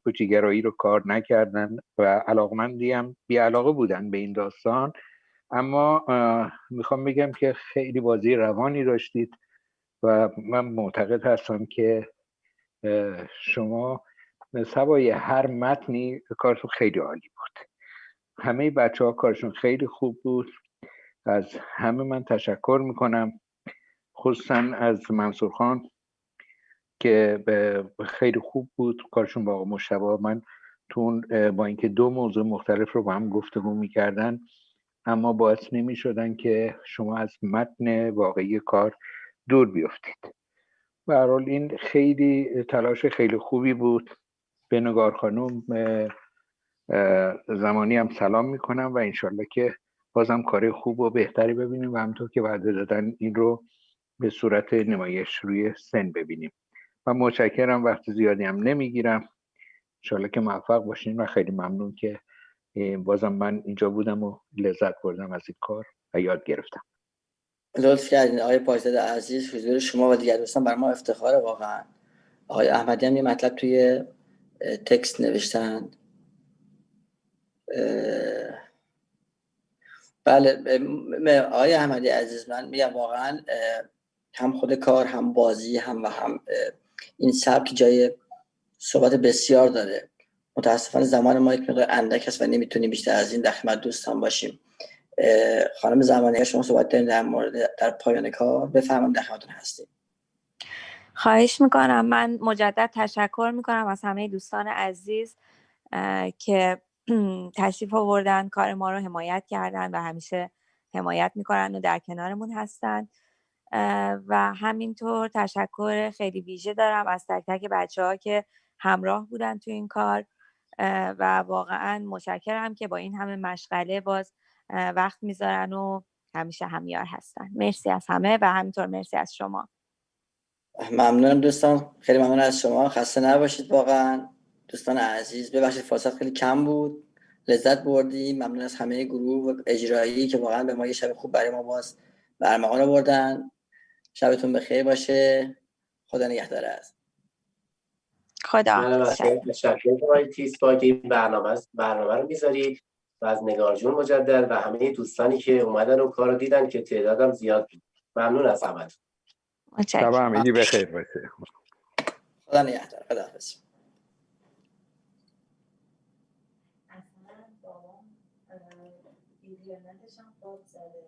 پوچیگرایی رو کار نکردن و علاقمندی هم بی‌علاقه بودن به این داستان، اما میخوام بگم که خیلی بازی روانی داشتید و من معتقد هستم که شما سوای هر متنی کارتون خیلی عالی بود. همه بچه ها کارشون خیلی خوب بود، از همه من تشکر میکنم، خصوصا از منصور خان که خیلی خوب بود کارشون با آقا مجتبی. من تون با اینکه دو موضوع مختلف رو با هم گفتگو میکردن اما باعث نمیشدن که شما از متن واقعی کار دور بیفتید. به هر حال این خیلی تلاش خیلی خوبی بود. به نگار خانم زمانی هم سلام میکنم و انشالله که بازم کار خوب و بهتری ببینیم و همونطور که وعده دادن این رو به صورت نمایش روی سن ببینیم. من متشکرم، وقت زیادی هم نمیگیرم، انشالله که موفق باشین و خیلی ممنون که بازم من اینجا بودم و لذت بردم از این کار و یاد گرفتم. لطف کردین آقای پایزاد عزیز، حضور شما و دیگر دوستان بر ما افتخاره واقعا. آقای احمدی هم یه مطلب توی تکست نوشتن. بله آقای احمدی عزیز، من میگم واقعا هم خود کار هم بازی هم این سبک جای صحبت بسیار داره. متاسفانه زمان ما یک مقدار اندک است و نمیتونیم بیشتر از این در خدمت دوستان باشیم. خانم زمانی شما صحبت دارین در مورد در پایان کار، بفرمایید، در خدمتتون هستیم. خواهش میکنم. من مجدد تشکر میکنم از همه دوستان عزیز که تشریف آوردن، کار ما رو حمایت کردن و همیشه حمایت میکنن و در کنارمون هستن. و همینطور تشکر خیلی ویژه دارم از تک تک بچه‌ها که همراه بودن تو این کار و واقعا متشکرم که با این همه مشغله باز وقت میذارن و همیشه همیار هستن. مرسی از همه و همینطور مرسی از شما. ممنونم دوستان، خیلی ممنون از شما. خسته نباشید واقعا دوستان عزیز. ببخشید فرصت خیلی کم بود، لذت بردیم. ممنون از همه گروه و اجرایی که واقعا به ما یه شب خوب برای ما باز برمغان آوردن. شبتون بخیر باشه. خدا نگهدار. از خدا تشکر کنم تیسپا که این برنامه رو میذارید و از نگار جون مجدد و همه دوستانی که اومدن و کارو دیدن که تعدادم زیاد بود. ممنون از همه. شب همگی بخیر باشه. خدا نگهدار. خدا حافظ. اینترنتش هم خود زده.